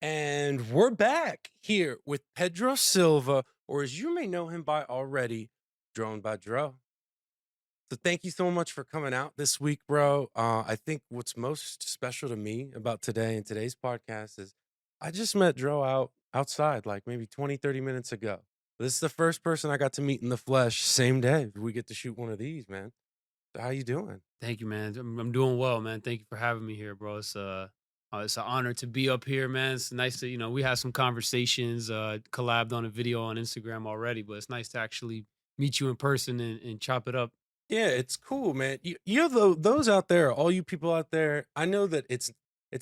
And we're back here with Pedro Silva, or as you may know him by already, Drone by Dro. So thank you so much for coming out this week, bro. I think what's most special to me about today and today's podcast is I just met Dro outside like maybe 20, 30 minutes ago. This is the first person I got to meet in the flesh same day. We get to shoot one of these, man. So how you doing? Thank you, man. I'm doing well, man. Thank you for having me here, bro. It's an honor to be up here, man. It's nice to, we had some conversations, collabed on a video on Instagram already, but it's nice to actually meet you in person and chop it up. Yeah, it's cool, man. You know, those out there, all you people out there, I know that it's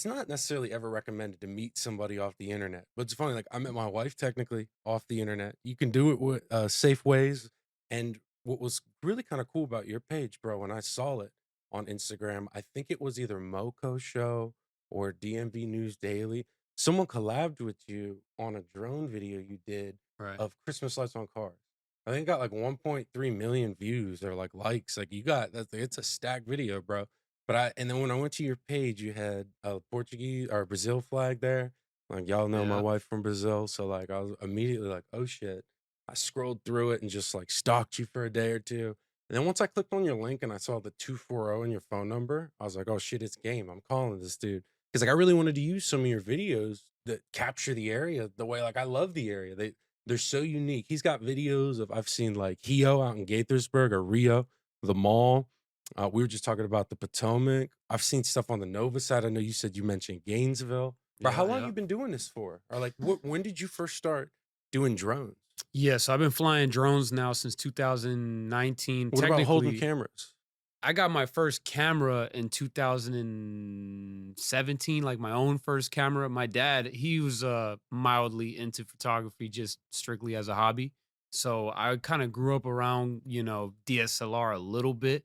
not necessarily ever recommended to meet somebody off the internet. But it's funny, like I met my wife technically off the internet. You can do it with safe ways. And what was really kind of cool about your page, bro, when I saw it on Instagram, I think it was either Moco Show or DMV News Daily. Someone collabed with you on a drone video you did Right. of Christmas lights on cars. I think it got like 1.3 million views or like likes. Like you got that, it's a stacked video, bro. But and then when I went to your page, you had a Portuguese or Brazil flag there. Like y'all know my Yeah. wife from Brazil, so like I was immediately like, oh shit. I scrolled through it and just like stalked you for a day or two. And then once I clicked on your link and I saw the 240 and your phone number, I was like, oh shit, it's game. I'm calling this dude. Because like I really wanted to use some of your videos that capture the area the way like I love the area. They're so unique. He's got videos of I've seen like Hio out in Gaithersburg or Rio, the mall. We were just talking about the Potomac. I've seen stuff on the Nova side. I know you said you mentioned Gainesville. But how Yeah. long Yeah. you been doing this for? Or like when did you first start doing drones? Yeah. So I've been flying drones now since 2019. What about holding Technically, cameras? I got my first camera in 2017, like my own first camera. My dad, he was mildly into photography just strictly as a hobby. So I kind of grew up around, DSLR a little bit.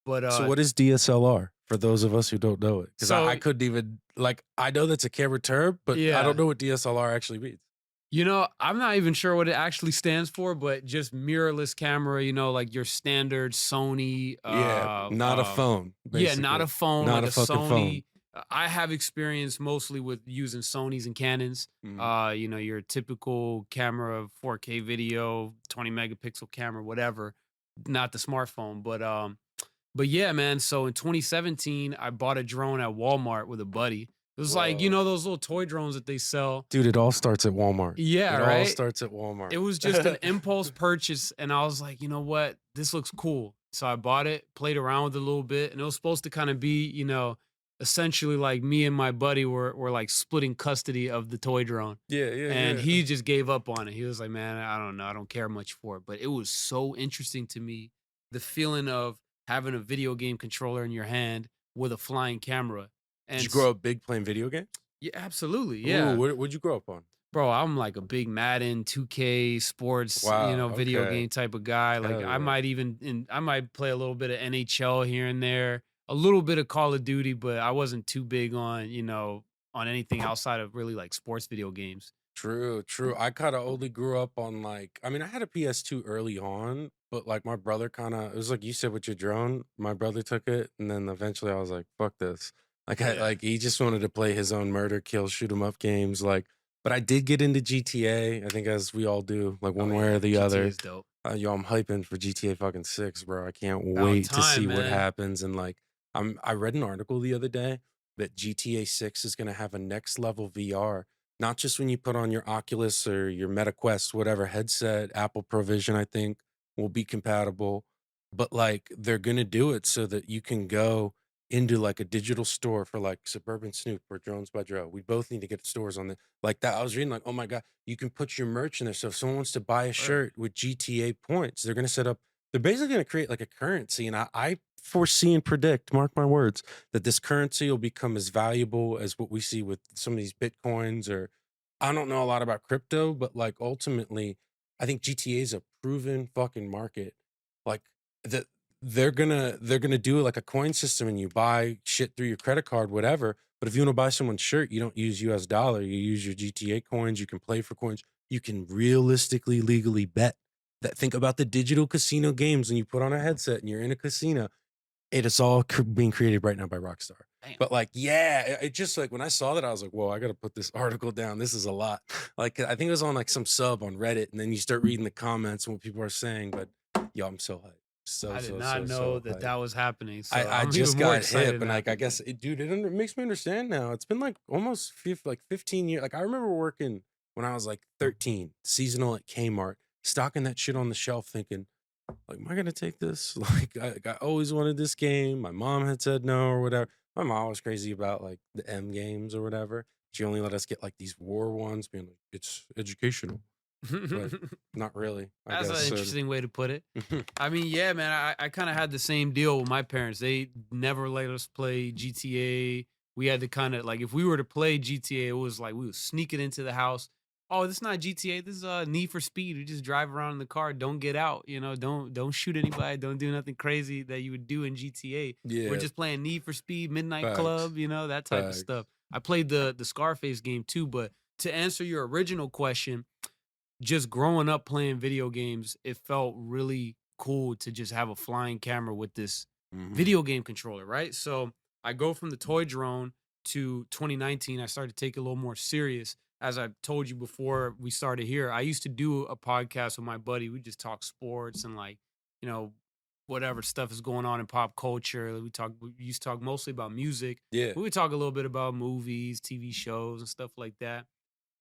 But So what is DSLR for those of us who don't know it? Because I so couldn't even like I know that's a camera term, but I don't yeah, know what DSLR actually means. I'm not even sure what it actually stands for, but just mirrorless camera, like your standard Sony Yeah, not a phone, yeah, not basically. a phone, Not like a a fucking phone. Sony. I have experience mostly with using Sonys and Canons. Mhm. Your typical camera, 4K video, 20 megapixel camera, whatever. Not the smartphone, but yeah, man. So in 2017, I bought a drone at Walmart with a buddy. It was like, Whoa. those little toy drones that they sell. Dude, it all starts at Walmart. Yeah, It all right. starts at Walmart. It was just an impulse purchase, and I was like, "You know what? This looks cool." So I bought it, played around with it a little bit, and it was supposed to kinda be, essentially like me and my buddy were, like, splitting custody of the toy drone, Yeah, yeah, and yeah. he just gave up on it. He was like, "Man, I don't know. I don't care much for it." But it was so interesting to me, the feeling of having a video game controller in your hand with a flying camera, Did and you grow up big playing video games? yeah, absolutely, Ooh, yeah. what'd you grow up on? Bro, I'm like a big Madden, 2K, sports, Wow, video okay. game type of guy. Like Hell yeah. I might play a little bit of NHL here and there, a little bit of Call of Duty, but I wasn't too big on, on anything outside of really like sports video games. True, true. I kinda only grew up on, like I mean, I had a PS2 early on, but, like, my brother kinda it was like you said with your drone, my brother took it, and then eventually I was like, "Fuck this." Yeah. He just wanted to play his own murder, kill, shoot 'em up games, like but I did get into GTA, I think as we all do, like, Oh one way or yeah, the GTA other. is dope. Yo, I'm hyping for GTA fucking 6, bro. I can't About wait to see time, what man. happens, and, like, I read an article the other day that GTA 6 is gonna have a next level VR. Not just when you put on your Oculus or your Meta Quest, whatever headset, Apple Provision, I think, will be compatible, but, like, they're gonna do it so that you can go into, like, a digital store for, like, Suburban-Snoop or Drones by Dro. We both need to get stores on the like that. I was reading, like, "Oh my god, you can put your merch in there, so if someone wants to buy a Word. shirt with GTA points, they're gonna set up they're basically gonna create, like, a currency, and I foresee and predict, mark my words, that this currency will become as valuable as what we see with some of these Bitcoins or I don't know a lot about crypto, but like ultimately, I think GTA is a proven fucking market. Like that they're gonna do like a coin system and you buy shit through your credit card, whatever. But if you want to buy someone's shirt, you don't use US dollar, you use your GTA coins, you can play for coins, you can realistically legally bet that think about the digital casino games when you put on a headset and you're in a casino It is all being created right now by Rockstar. Damn. But like, yeah, it just like when I saw that, I was like, whoa, I got to put this article down. This is a lot. Like, I think it was on like some sub on Reddit, and then you start reading the comments and what people are saying. But yo, I'm so hyped. So, I did so, not so, know so that hyped. that was happening. So I I'm even just more got hip, excited and now. like I guess dude, it makes me understand now. It's been like almost like 15 years. Like I remember working when I was like 13, seasonal at Kmart, stocking that shit on the shelf, thinking, like, am I gonna take this? Like I always wanted this game. My mom had said no or whatever. My mom was crazy about like the M games or whatever. She only let us get like these war ones, being like, it's educational, but not really, I That's guess. an So interesting way to put it. I mean, yeah, man, I kind of had the same deal with my parents. They never let us play GTA. We had to kind of like if we were to play GTA, it was like we would sneak it into the house. Oh, this is not GTA. This is Need for Speed. We just drive around in the car. Don't get out. You know, don't shoot anybody. Don't do nothing crazy that you would do in GTA. We're yeah, just playing Need for Speed, Midnight facts, Club. You know that type of facts. stuff. I played the Scarface game too. But to answer your original question, just growing up playing video games, it felt really cool to just have a flying camera with this Hmm. video game controller, right? So I go from the toy drone to 2019. I started to take it a little more serious. As I told you before we started here, I used to do a podcast with my buddy. We just talk sports and like, you know, whatever stuff is going on in pop culture. We used to talk mostly about music. Yeah, We would talk a little bit about movies, TV shows, and stuff like that.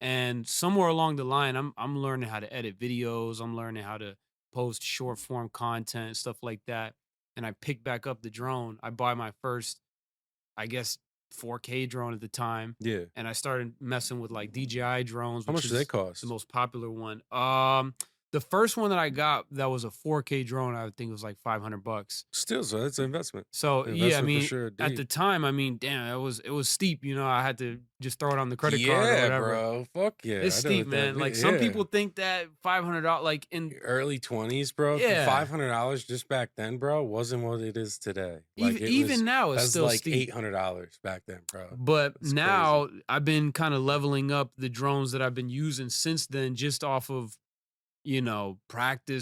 And somewhere along the line, I'm learning how to edit videos. I'm learning how to post short form content, stuff like that. And I pick back up the drone. I buy my first, I guess, 4K drone at the time. yeah. And I started messing with like DJI drones, How which much do they is the cost? most popular one. The first one that I got that was a 4K drone, I think it was like $500. Still, so that's an investment. So yeah, I Investment for mean, sure, at D. the time, I mean, damn, it was steep. You know, I had to just throw it on the credit card or Yeah, whatever. bro. Fuck yeah. It's I know steep, what that man. Like means. some Yeah. people think that $500, like in Early 20s, bro. yeah, $500 just back then, bro, wasn't what it is today. Like even even now it's that's still like steep. $800 back then, bro. But That's crazy. now I've been kind of leveling up the drones that I've been using since then, just off of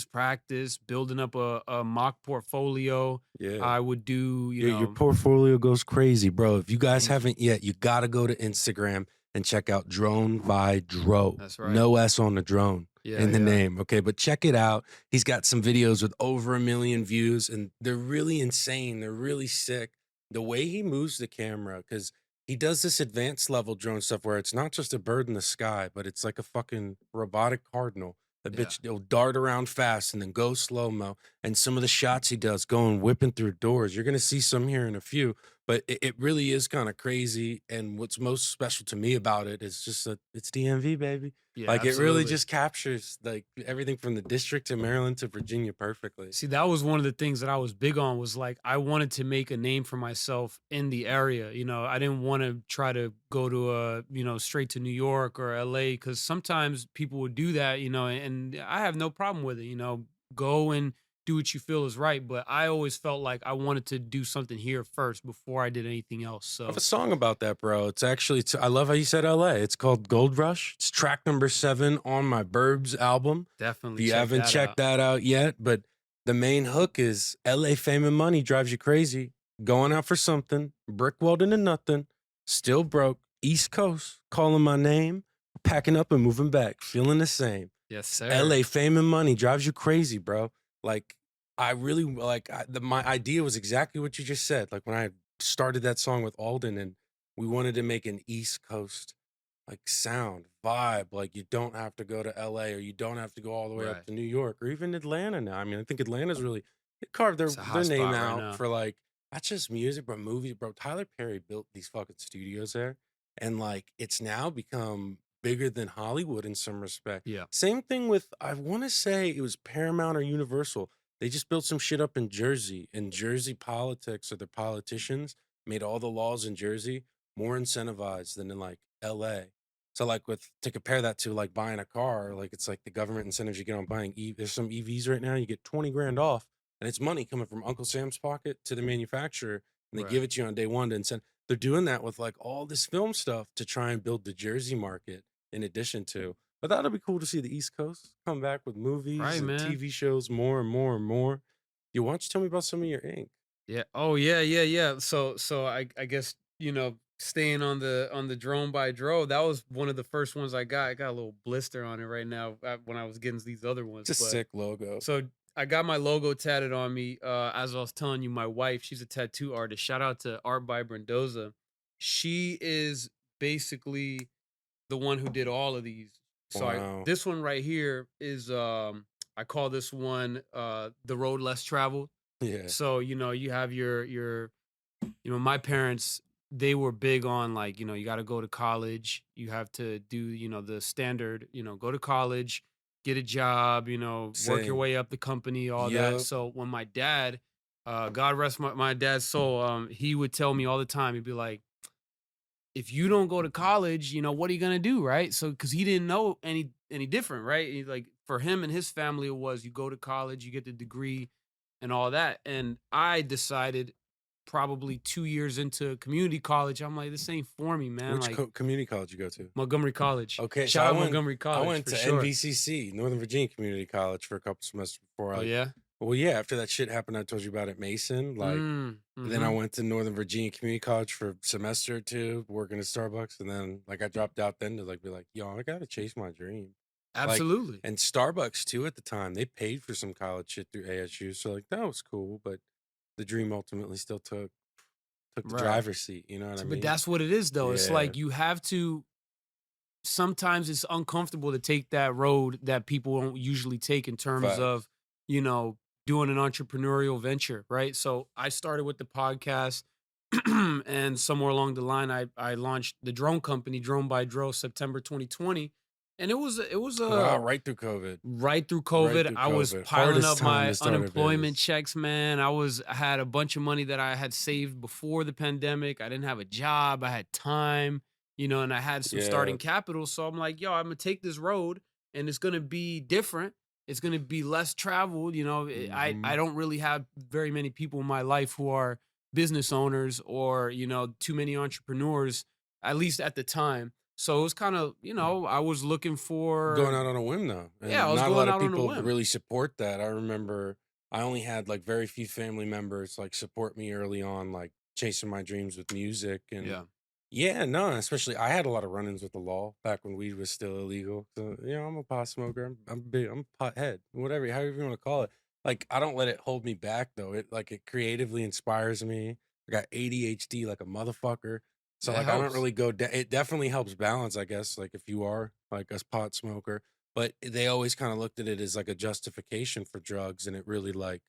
practice, building up a mock portfolio. Yeah. I would do, Your portfolio goes crazy, bro. If you guys thank you. haven't yet, you gotta go to Instagram and check out Drone by Dro. That's right. No S on the drone Yeah, in the yeah. name. Okay, but check it out. He's got some videos with over 1 million views, and they're really insane. They're really sick. The way he moves the camera, because he does this advanced level drone stuff where it's not just a bird in the sky, but it's like a fucking robotic cardinal. The Yeah. bitch, will dart around fast and then go slow mo. And some of the shots he does going whipping through doors, you're gonna see some here in a few, but it really is kind of crazy. And what's most special to me about it is just that it's DMV, baby. Yeah, Like it really absolutely. just captures like everything from the district to Maryland to Virginia perfectly. See, that was one of the things that I was big on was like I wanted to make a name for myself in the area. You know, I didn't want to try to go to straight to New York or LA because sometimes people would do that, and I have no problem with it, go and do what you feel is right. But I always felt like I wanted to do something here first before I did anything else. I have a So song about that, bro. It's actually, I love how you said LA. It's called Gold Rush. It's track number 7 on my Burbs album. If definitely you check haven't that checked out. that out yet, but the main hook is LA fame and money drives you crazy. Going out for something, brick welding to nothing, still broke, East Coast, calling my name, packing up and moving back, feeling the same. Yes, sir. LA fame and money drives you crazy, bro. Like I really like my idea was exactly what you just said. Like when I started that song with Alden and we wanted to make an East Coast like sound vibe. Like you don't have to go to LA or you don't have to go all the way up Right. to New York or even Atlanta now. I mean, I think Atlanta's really they carved It's a their hot name spot right out now. for like not just music but movies, bro. Tyler Perry built these fucking studios there, and like it's now become bigger than Hollywood in some respect. Yeah. Same thing with I want to say it was Paramount or Universal. They just built some shit up in Jersey, and Jersey politics or the politicians made all the laws in Jersey more incentivized than in like LA. So like with to compare that to like buying a car, like it's like the government incentives you get on buying there's some EVs right now, you get 20 grand off, and it's money coming from Uncle Sam's pocket to the manufacturer, and they Right. give it to you on day one to incent. They're doing that with like all this film stuff to try and build the Jersey market in addition to. But that'll be cool to see the East Coast come back with movies Right, and man. TV shows more and more and more. You why don't you tell me about some of your ink? Yeah. Oh yeah, yeah, yeah. So I guess, staying on the drone by drone, that was one of the first ones I got. I got a little blister on it right now when I was getting these other ones. It's a But sick logo. so I got my logo tatted on me. As I was telling you, my wife, she's a tattoo artist. Shout out to Art by Brendoza. She is basically the one who did all of these. So Wow. this one right here is I call this one the road less traveled. Yeah. So, you have my parents, they were big on, like, you got to go to college. You have to do, the standard, go to college, get a job, work your Same. way up the company, all that. Yep. So when my dad, God rest my dad's soul, he would tell me all the time, he'd be like, if you don't go to college, what are you gonna do, right? So, because he didn't know any different, right? Like, for him and his family, it was you go to college, you get the degree, and all that. And I decided probably 2 years into community college, I'm like, this ain't for me, man. Which Like, community college you go to? Montgomery College. Okay, so Shout out Montgomery I College went for to sure. NVCC, Northern Virginia Community College, for a couple semesters before Oh I. yeah. Well, yeah, after that shit happened, I told you about at Mason. Like, then I Mm-hmm. went to Northern Virginia Community College for a semester or two, working at Starbucks, and then like I dropped out then to like be like, yo, I gotta chase my dream. Like, Absolutely. and Starbucks too at the time, they paid for some college shit through ASU, so like that was cool, but the dream ultimately still took the Right. driver's seat. You know what I But mean? that's what it is, though. It's Yeah, like you have to sometimes it's uncomfortable to take that road that people don't usually take in terms facts. of, you know, doing an entrepreneurial venture, right? So I started with the podcast and somewhere along the line I launched the drone company, Drone by Drone, September 2020. And it was a Wow, right through COVID. right through Right COVID. through I was COVID. piling Hardest up time to my start a unemployment biz. checks, man. I had a bunch of money that I had saved before the pandemic. I didn't have a job. I had time, and I had some Yeah. starting capital. So I'm like, yo, I'm gonna take this road and it's gonna be different. It's gonna be less traveled. I Hmm. don't really have very many people in my life who are business owners or, too many entrepreneurs, at least at the time. So it was kind of, I was looking Going for, out on a whim though. yeah, I And was not a going lot of out on a people whim. really support that. I remember I only had like very few family members like support me early on, like chasing my dreams with music. And Yeah. yeah, no, especially I had a lot of run-ins with the law back when weed was still illegal. So, I'm a pot smoker. I'm big, I'm a pothead, whatever, however you want to call it. Like, I don't let it hold me back though. It creatively inspires me. I got ADHD like a motherfucker. So It like I don't helps. really go it definitely helps balance, I guess, like if you are like a pot smoker. But they always kind of looked at it as like a justification for drugs, and it really like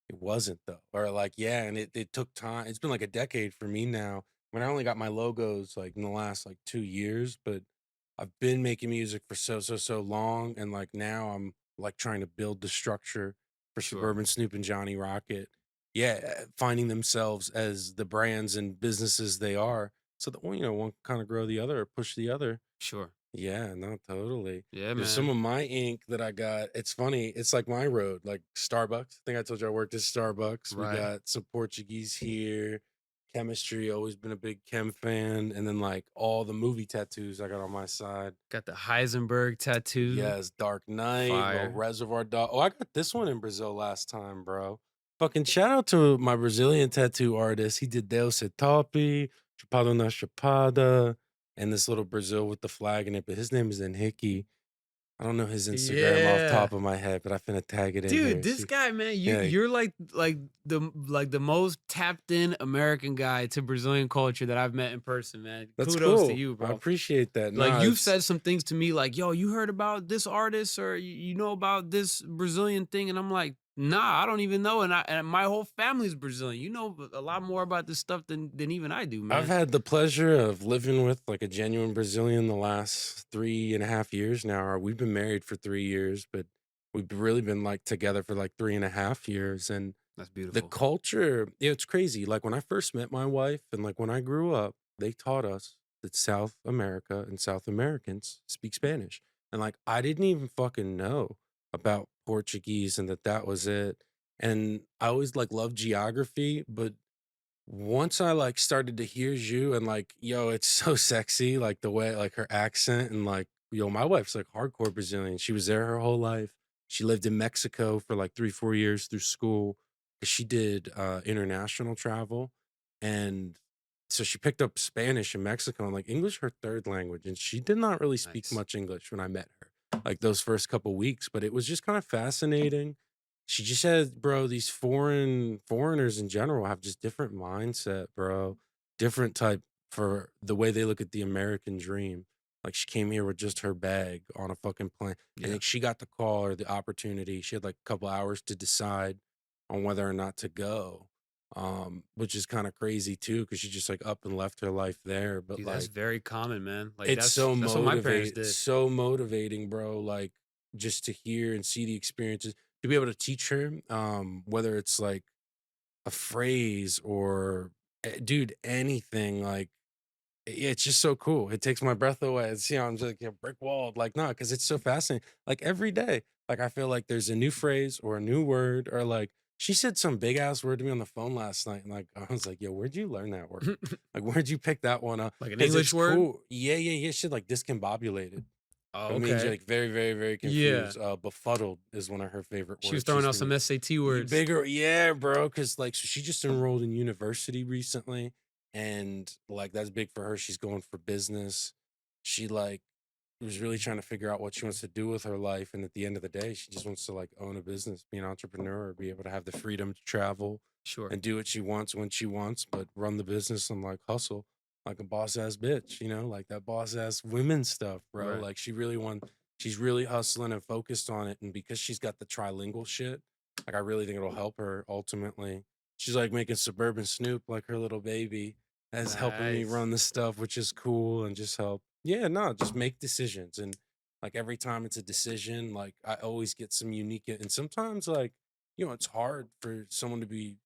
it wasn't though. Or like, yeah, and it took time. It's been like a decade for me now. I mean, I only got my logos like in the last like 2 years, but I've been making music for so long, and like now I'm like trying to build the structure for Sure. Suburban-Snoop and Johnny Rocket. Yeah, finding themselves as the brands and businesses they are, so that one kind of grow the other or push the other. Sure. Yeah, no, totally. Yeah, Because some man. of my ink that I got, it's funny. It's like my road, like Starbucks. I think I told you I worked at Starbucks. We Right. got some Portuguese here. Chemistry, always been a big chem fan. And then like all the movie tattoos I got on my side. Got the Heisenberg tattoo. Yes, Dark Knight, little Fire. Reservoir Dog. Oh, I got this one in Brazil last time, bro. Fucking shout out to my Brazilian tattoo artist. He did Deus e Top, Chapado na Chapada, and this little Brazil with the flag in it. But his name is Henrique. I don't know his Instagram off the Yeah. top of my head, but I finna tag it in Dude, here. this See, guy, man, yeah, you're like the most tapped in American guy to Brazilian culture that I've met in person, man. that's Kudos to cool. you, I bro. appreciate that. Like, Nah, you've it's said some things to me like, "Yo, you heard about this artist or you know about this Brazilian thing?" And I'm like, "Nah, I don't even know." And my whole family's Brazilian. You know a lot more about this stuff than even I do, I've man. had the pleasure of living with like a genuine Brazilian the last 3.5 years now. Or we've been married for 3 years, but we've really been like together for like 3.5 years. And That's the beautiful. culture, it's crazy. Like when I first met my wife and like when I grew up, they taught us that South America and South Americans speak Spanish. And like I didn't even fucking know about Portuguese and that was it. And I always like loved geography, but once I like started to hear you and like, yo, it's so sexy, like the way like her accent and like, my wife's like hardcore Brazilian. She was there her whole life. She lived in Mexico for like 3, 4 years through school. because she did international travel, and so she picked up Spanish in Mexico and like English her third language, and she did not really speak Nice. much English when I met her, like those first couple weeks, but it was just kind of fascinating. She just said, bro, these foreigners in general have just different mindset, bro. Different type for the way they look at the American dream. Like she came here with just her bag on a fucking plane. And Yeah. then she got the call or the opportunity. She had like a couple hours to decide on whether or not to go. Which is kind of crazy too, because she just like up and left her life there. But Dude, that's like very common, man. Like it's so that's what my parents did. so motivating, bro. Like just to hear and see the experiences, to be able to teach her, whether it's like a phrase or, dude, anything. Like it's just so cool. It takes my breath away. It's, I'm just like brick walled. Like, no, because it's so fascinating. Like every day, like I feel like there's a new phrase or a new word, or like she said some big ass word to me on the phone last night. And like I was like, yo, where'd you learn that word? Like, where'd you pick that one up? Like an Because English it's word? cool. Yeah, yeah, yeah. Shit like discombobulated. Oh, It means you're okay. like very, very, very Yeah. confused. Befuddled is one of her favorite She was words. throwing She's out some been SAT words. bigger, yeah, bro. Cause like so she just enrolled in university recently, and like that's big for her. She's going for business. She like was really trying to figure out what she wants to do with her life. And at the end of the day, she just wants to like own a business, be an entrepreneur, be able to have the freedom to travel Sure. and do what she wants when she wants, but run the business and like hustle like a boss ass bitch, like that boss ass women stuff, bro. Right. Like she's really hustling and focused on it. And because she's got the trilingual shit, like I really think it'll help her ultimately. She's like making suburban-snoop like her little baby as helping me Nice. run the stuff, which is cool and just help. Yeah, no, just make decisions. And like every time it's a decision, like I always get some unique, and sometimes like, it's hard for someone to be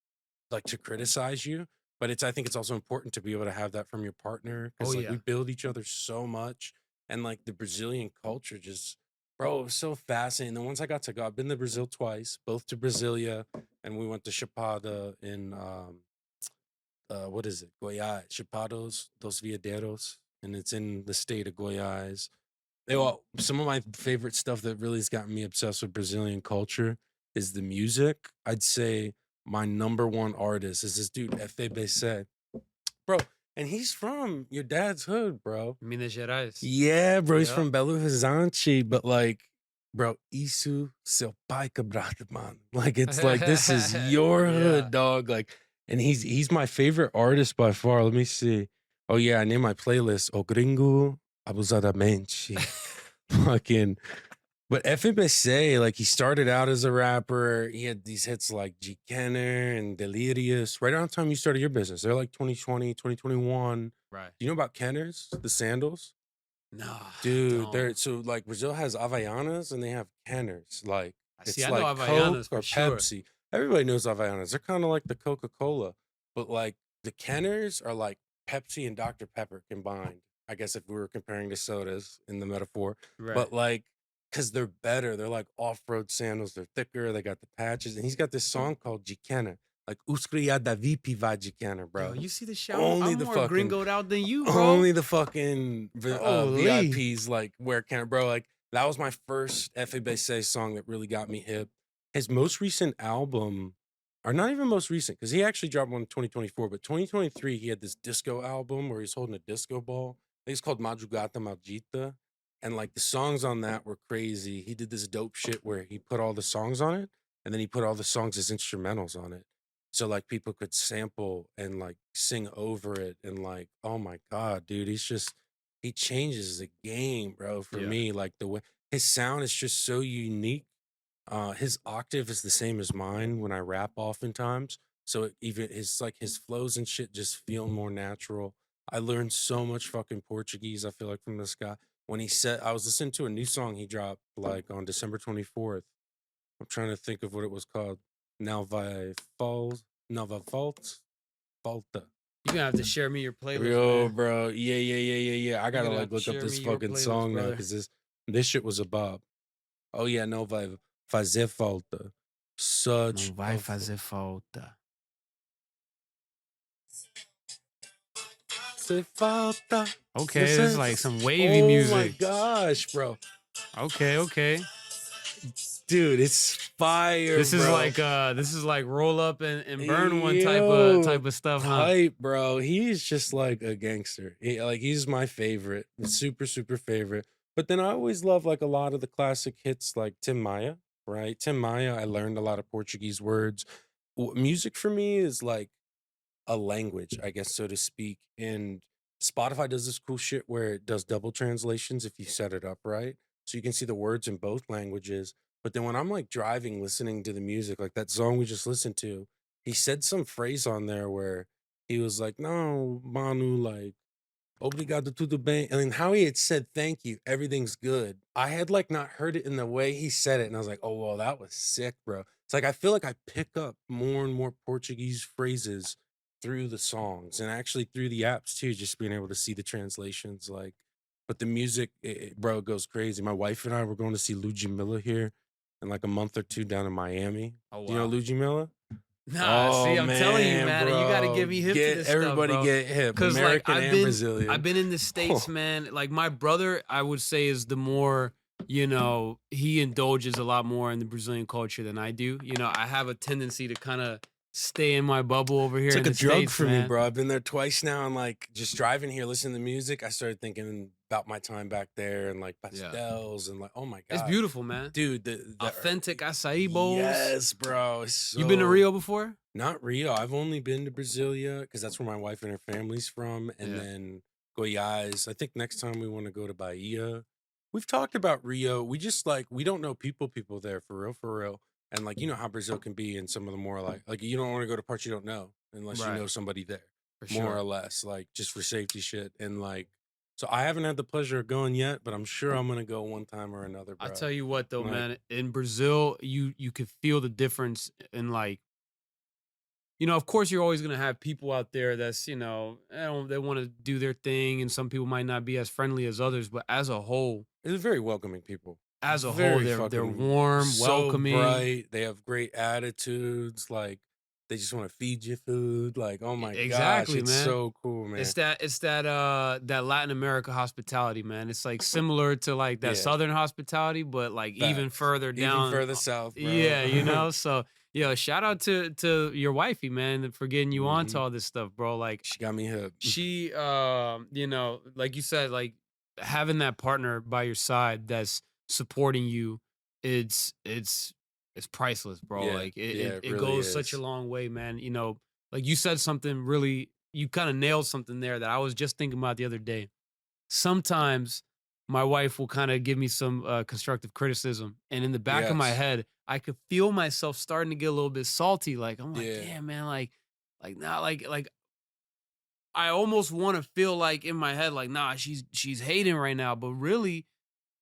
like to criticize you, but I think it's also important to be able to have that from your partner, Oh because like we yeah. build each other so much. And like the Brazilian culture just, bro, it was so fascinating. The ones I got to go, I've been to Brazil twice, both to Brasilia, and we went to Chapada in what is it, Goiás, Chapados dos Veadeiros, and it's in the state of Goiás. Some of my favorite stuff that really has gotten me obsessed with Brazilian culture is the music. I'd say my number one artist is this dude FABC, bro, and he's from your dad's hood, bro. Minas Gerais. Yeah, bro, he's Yep. from Belo Horizonte, but like, bro, Isu seu pai quebrado, man. Like it's like this is your Yeah. hood, dog. Like, and he's my favorite artist by far. Let me see. Oh yeah, I named my playlist O Gringo Abusadamente. Fucking, but FMSA, like he started out as a rapper. He had these hits like G Kenner and Delirious right around the time you started your business. They're like 2020, 2021. Right. Do you know about Kenners, the sandals? No, I Dude, don't. they're so like Brazil has Havaianas and they have Kenners. Like I see. it's I know like Coke Havaianas for or sure. Pepsi. Everybody knows Havaianas. They're kind of like the Coca-Cola, but like the Kenners are like Pepsi and Dr. Pepper combined. I guess if we were comparing the sodas in the metaphor, Right. but like because they're better. They're like off-road sandals. They're thicker. They got the patches. And he's got this song called G Kenner. Like Uskria da VIP vai G Kenner, Yo, bro. you see the shit? Only I'm the more fucking gringoed out than you, bro. only the fucking Holy. VIPs like wear Kenner, bro. Like that was my first FABC song that really got me hip. His most recent album, or not even most recent, because he actually dropped one in 2024, but 2023 he had this disco album where he's holding a disco ball. I think it's called Madrugada Maldita. And like the songs on that were crazy. He did this dope shit where he put all the songs on it, and then he put all the songs as instrumentals on it. So like people could sample and like sing over it, and like, oh my God, dude, he changes the game, bro, for Yeah. me. Like the way his sound is just so unique. His octave is the same as mine when I rap oftentimes. So even his flows and shit just feel more natural. I learned so much fucking Portuguese, I feel like, from this guy. When he said, I was listening to a new song he dropped like on December 24th. I'm trying to think of what it was called. Now vai falls, now vai fault, falta. You're gonna have to share me your playlist, Yo, man. bro. Yeah, yeah, yeah, yeah, yeah. I You're gotta gonna like have to look up share this me your fucking playlist, song now brother. because this shit was a bop. Oh yeah, no vai fazer falta. Such Não vai a fazer falta. fazer falta. Okay, This it's like is, some wavy oh my music. gosh, bro. Okay, okay. Dude, it's fire, bro. This is like roll up and burn one Yo, type of stuff, huh? type, bro. He's just like a gangster. He's my favorite, super, super favorite. But then I always love like a lot of the classic hits, like Tim Maia, right? Tim Maia. I learned a lot of Portuguese words. Music for me is like a language, I guess, so to speak. And Spotify does this cool shit where it does double translations if you set it up right. So you can see the words in both languages. But then when I'm like driving, listening to the music, like that song we just listened to, he said some phrase on there where he was like, no, Manu, like, Obrigado, tudo bem. And then how he had said thank you, everything's good. I had like not heard it in the way he said it. And I was like, oh, well, that was sick, bro. It's like I feel like I pick up more and more Portuguese phrases through the songs and actually through the apps too, just being able to see the translations. Like, but the music, bro, it goes crazy. My wife and I were going to see Luigi Miller here in like a month or two down in Miami. Oh Do you know wow. Luigi Miller? Nah, Oh see, I'm telling you, man, man, you got to bro. get me hip to Get this stuff, everybody bro. get hip, Cause like American and I've Brazilian. been in the States, man. Like my brother, I would say is the more, he indulges a lot more in the Brazilian culture than I do. I have a tendency to kind of stay in my bubble over It's here like in a the drug States, for me, man. bro. I've been there twice now, and like just driving here, listening to music, I started thinking about my time back there and like Yeah. pastels and like, oh my It's god, beautiful, man. dude, the Authentic acai bowls. yes, bro. It's You been to so Rio before? not Rio. I've only been to Brasilia because that's where my wife and her family's from, and Yeah. then Goiás. I think next time we want to go to Bahia. We've talked about Rio. We just like we don't know people there for real, for real. And like you know how Brazil can be in some of the more like you don't want to go to parts you don't know unless you Right. know somebody there, For more or sure. less, like just for safety shit. And like so I haven't had the pleasure of going yet, but I'm sure I'm gonna go one time or another, I bro. tell you what though, Like man, in Brazil, you could feel the difference in like, of course you're always gonna have people out there that's, they want to do their thing, and some people might not be as friendly as others, but it's very welcoming people. as a whole, Very they're fucking warm, so welcoming. bright. They have great attitudes. Like they just want to feed you food. Like, oh my gosh, Exactly, it's man. so cool, It's man. that Latin America hospitality, man. It's like similar to like that Yeah, Southern hospitality, but like even facts. further Even down. further south, bro. Yeah, So shout out to your wifey, man, for getting you onto hmm all this stuff, bro. Like She got me hooked. she, like you said, like having that partner by your side that's supporting you, it's priceless, bro. Yeah, Like it, yeah, it, it it really goes such a is. long way, man. Like you said something really, you kind of nailed something there that I was just thinking about the other day. Sometimes my wife will kind of give me some constructive criticism, and in the back of my Yes. head, I could feel myself starting to get a little bit salty. Like I'm like, Yeah. damn, man, like not like I almost want to feel like in my head, like, nah, she's hating right now. But really,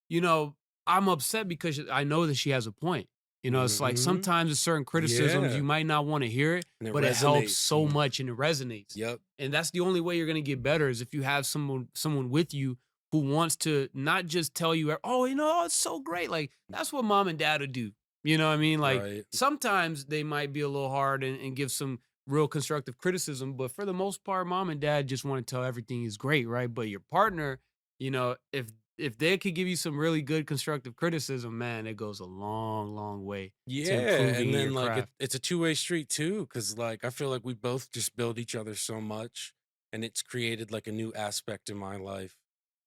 you know, I'm upset because I know that she has a point. It's like hmm sometimes with certain criticisms, you Yeah. might not want to hear it, And it but it helps resonates. so much and it resonates. Yep. And that's the only way you're gonna get better is if you have someone with you who wants to not just tell you, oh, it's so great. Like that's what mom and dad would do. You know what I mean? Like Right. sometimes they might be a little hard and give some real constructive criticism, but for the most part, mom and dad just want to tell everything is great, right? But your partner, if they could give you some really good constructive criticism, man, it goes a long, long way to Yeah, improving and in your then like craft. it's a two-way street too, because like I feel like we both just build each other so much, and it's created like a new aspect in my life.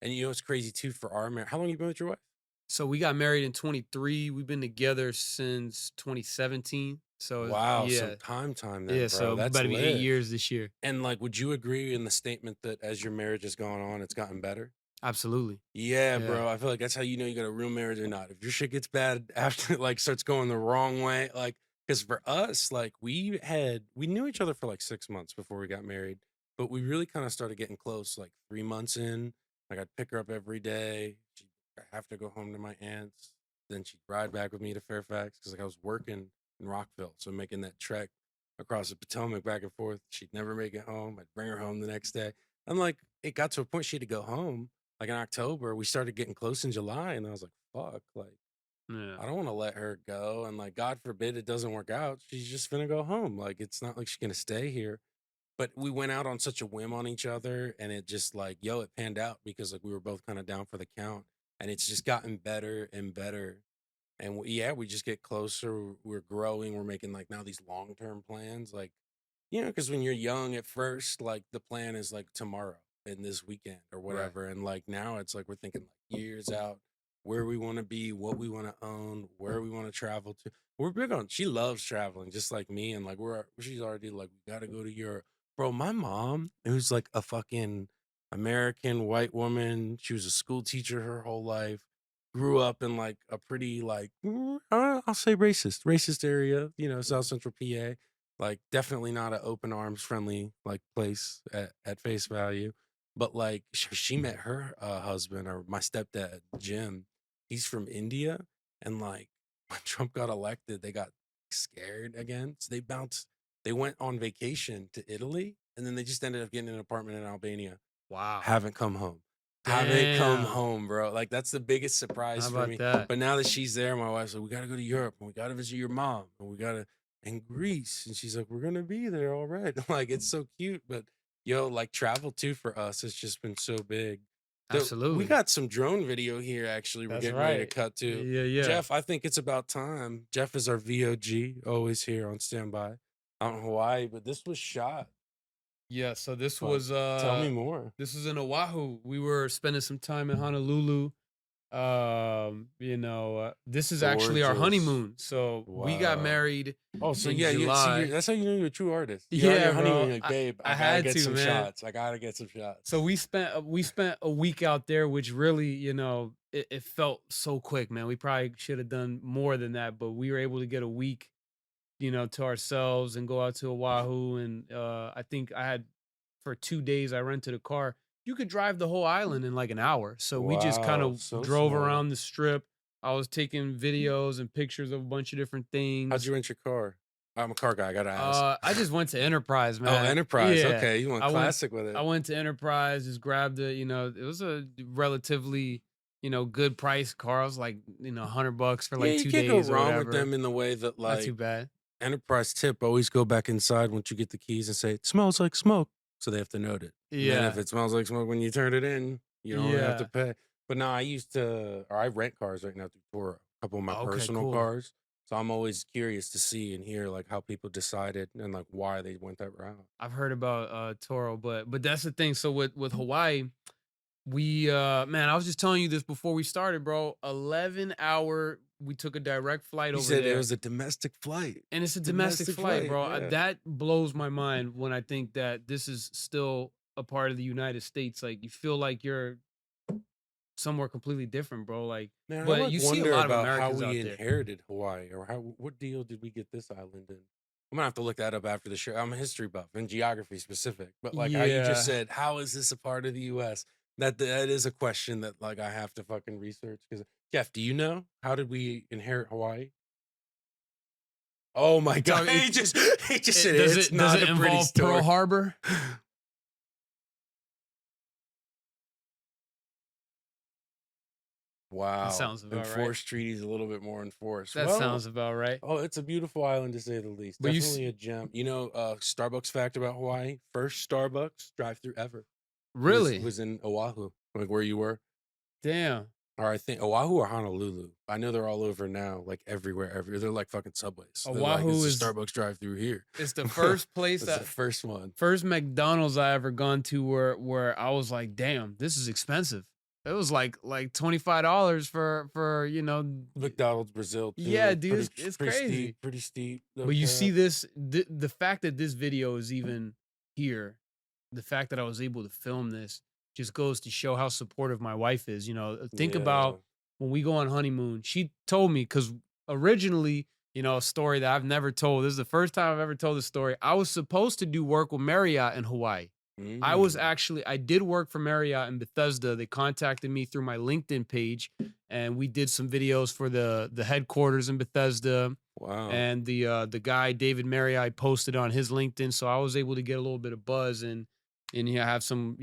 And you know it's crazy too for our marriage. How long you been with your wife? So we got married in 23. We've been together since 2017. So Wow, some yeah, time then, yeah. bro. So That's about to be eight lit. years this year. And like, would you agree in the statement that as your marriage has gone on, it's gotten better? Absolutely. Yeah, Yeah. bro. I feel like that's how you know you got a real marriage or not. If your shit gets bad after like starts going the wrong way, like because for us, like we knew each other for like 6 months before we got married, but we really kind of started getting close like 3 months in. Like I'd pick her up every day. She'd have to go home to my aunt's. Then she'd ride back with me to Fairfax because like I was working in Rockville, so making that trek across the Potomac back and forth. She'd never make it home. I'd bring her home the next day. I'm like, it got to a point she had to go home like in October, we started getting close in July, and I was like, fuck, like, Yeah. I don't want to let her go. And like, God forbid it doesn't work out. She's just gonna go home. Like, it's not like she's gonna stay here. But we went out on such a whim on each other, and it just like, yo, it panned out because like we were both kind of down for the count. And it's just gotten better and better. and yeah, we just get closer. We're growing. We're making like now these long term plans, like because when you're young at first, like the plan is like tomorrow and this weekend or Right. whatever, and like now it's like we're thinking like years out, where we want to be, what we want to own, where we want to travel to. We're big on. She loves traveling, just like me, and like she's already like we got to go to Europe, bro. My mom, who's like a fucking American white woman, she was a school teacher her whole life, grew up in like a pretty like I'll say racist area, South Central PA, like definitely not an open arms friendly like place at face value. But like she met her husband, or my stepdad Jim, he's from India, and like when Trump got elected they got scared again, so they went on vacation to Italy, and then they just ended up getting an apartment in Albania. Wow. Haven't come home. Haven't come Damn. home, bro. Like that's the biggest How surprise for about me. that? But now that she's there, my wife's like, we gotta go to Europe and we gotta visit your mom and we gotta and Greece. And she's like, we're gonna be there all right. Like it's so cute. But like travel too for us, it's just been so big. We Absolutely. got some drone video here actually. We're That's getting ready to right. cut to. Yeah, yeah. Jeff, I think it's about time. Jeff is our VOG, always here on standby out in Hawaii. But this was shot. Yeah, so But tell me more. this was in Oahu. We were spending some time in Honolulu. This is actually our Gorgeous. honeymoon. So we got Wow. married Oh, so in yeah, you see, July. that's how you know you're a true artist. You're on Yeah, your honeymoon, bro. you're like, babe, I I gotta had get to, some man. shots. I gotta get some shots. So we spent a week out there, which really, it felt so quick, man. We probably should have done more than that, but we were able to get a week, to ourselves and go out to Oahu. And I think I had for 2 days I rented a car. You could drive the whole island in like an hour. So we just kind Wow, of so drove smart. around the strip. I was taking videos and pictures of a bunch of different How'd things. you rent your car? I'm a car guy, I gotta ask. I just went to Enterprise, Oh, man. Enterprise. Yeah. Okay, you went I went classic with I it. went to Enterprise, just grabbed it was a relatively, good price car. It was like, $100 for Yeah, like you two can't go days or wrong with whatever. them in the way that Not too like bad. Enterprise tip, always go back inside once you get the keys and say, it smells like smoke. So they have to note it. And then if Yeah. it smells like smoke when you turn it in, you don't have to Yeah. pay. But no, I rent cars right now through Toro, a couple of my Okay, personal cool. cars. So I'm always curious to see and hear like how people decided and like why they went that route. I've heard about Toro, but that's the thing. So with Hawaii, we man, I was just telling you this before we started, bro. 11-hour, we took a direct flight You over said it there. was a domestic flight. And it's a domestic Domestic flight, flight, bro. yeah. That blows my mind when I think that this is still a part of the United States. Like you feel like you're somewhere completely different, bro. Like, Man, I but like you see a wonder lot of about how Americans we out there. inherited Hawaii, or what deal did we get this island in? I'm gonna have to look that up after the show. I'm a history buff and geography specific, but like how you just Yeah. said, how is this a part of the U.S.? That is a question that like I have to fucking research. Because Jeff, do you know how did we inherit Hawaii? Oh my god, Dog, he just said does it's does not it a pretty involve Pearl story. Harbor? That Wow, sounds about right. enforced treaties a little bit more enforced. That Well, sounds about right. oh, it's a beautiful island to say the least. But you s- Definitely a gem. Starbucks fact about Hawaii: first Starbucks drive-through ever was really? was in Oahu, like where you were. Damn. Or I think Oahu or Honolulu. I know they're all over now, like everywhere. They're like fucking subways. They're like, Oahu it's a is Starbucks drive-through here. it's the first place That's the that first one. first McDonald's I ever gone to where I was like, damn, this is expensive. It was like $25 for. McDonald's Brazil Yeah, too. dude, it's Pretty steep. crazy. Pretty steep. No But you see cap. this, the fact that this video is even here, the fact that I was able to film this just goes to show how supportive my wife is. Think Yeah. about when we go on honeymoon. She told me because originally, a story that I've never told. This is the first time I've ever told this story. I was supposed to do work with Marriott in Hawaii. Mm. I did work for Marriott in Bethesda. They contacted me through my LinkedIn page, and we did some videos for the headquarters in Bethesda. Wow. And the guy David Marriott posted on his LinkedIn, so I was able to get a little bit of buzz and have some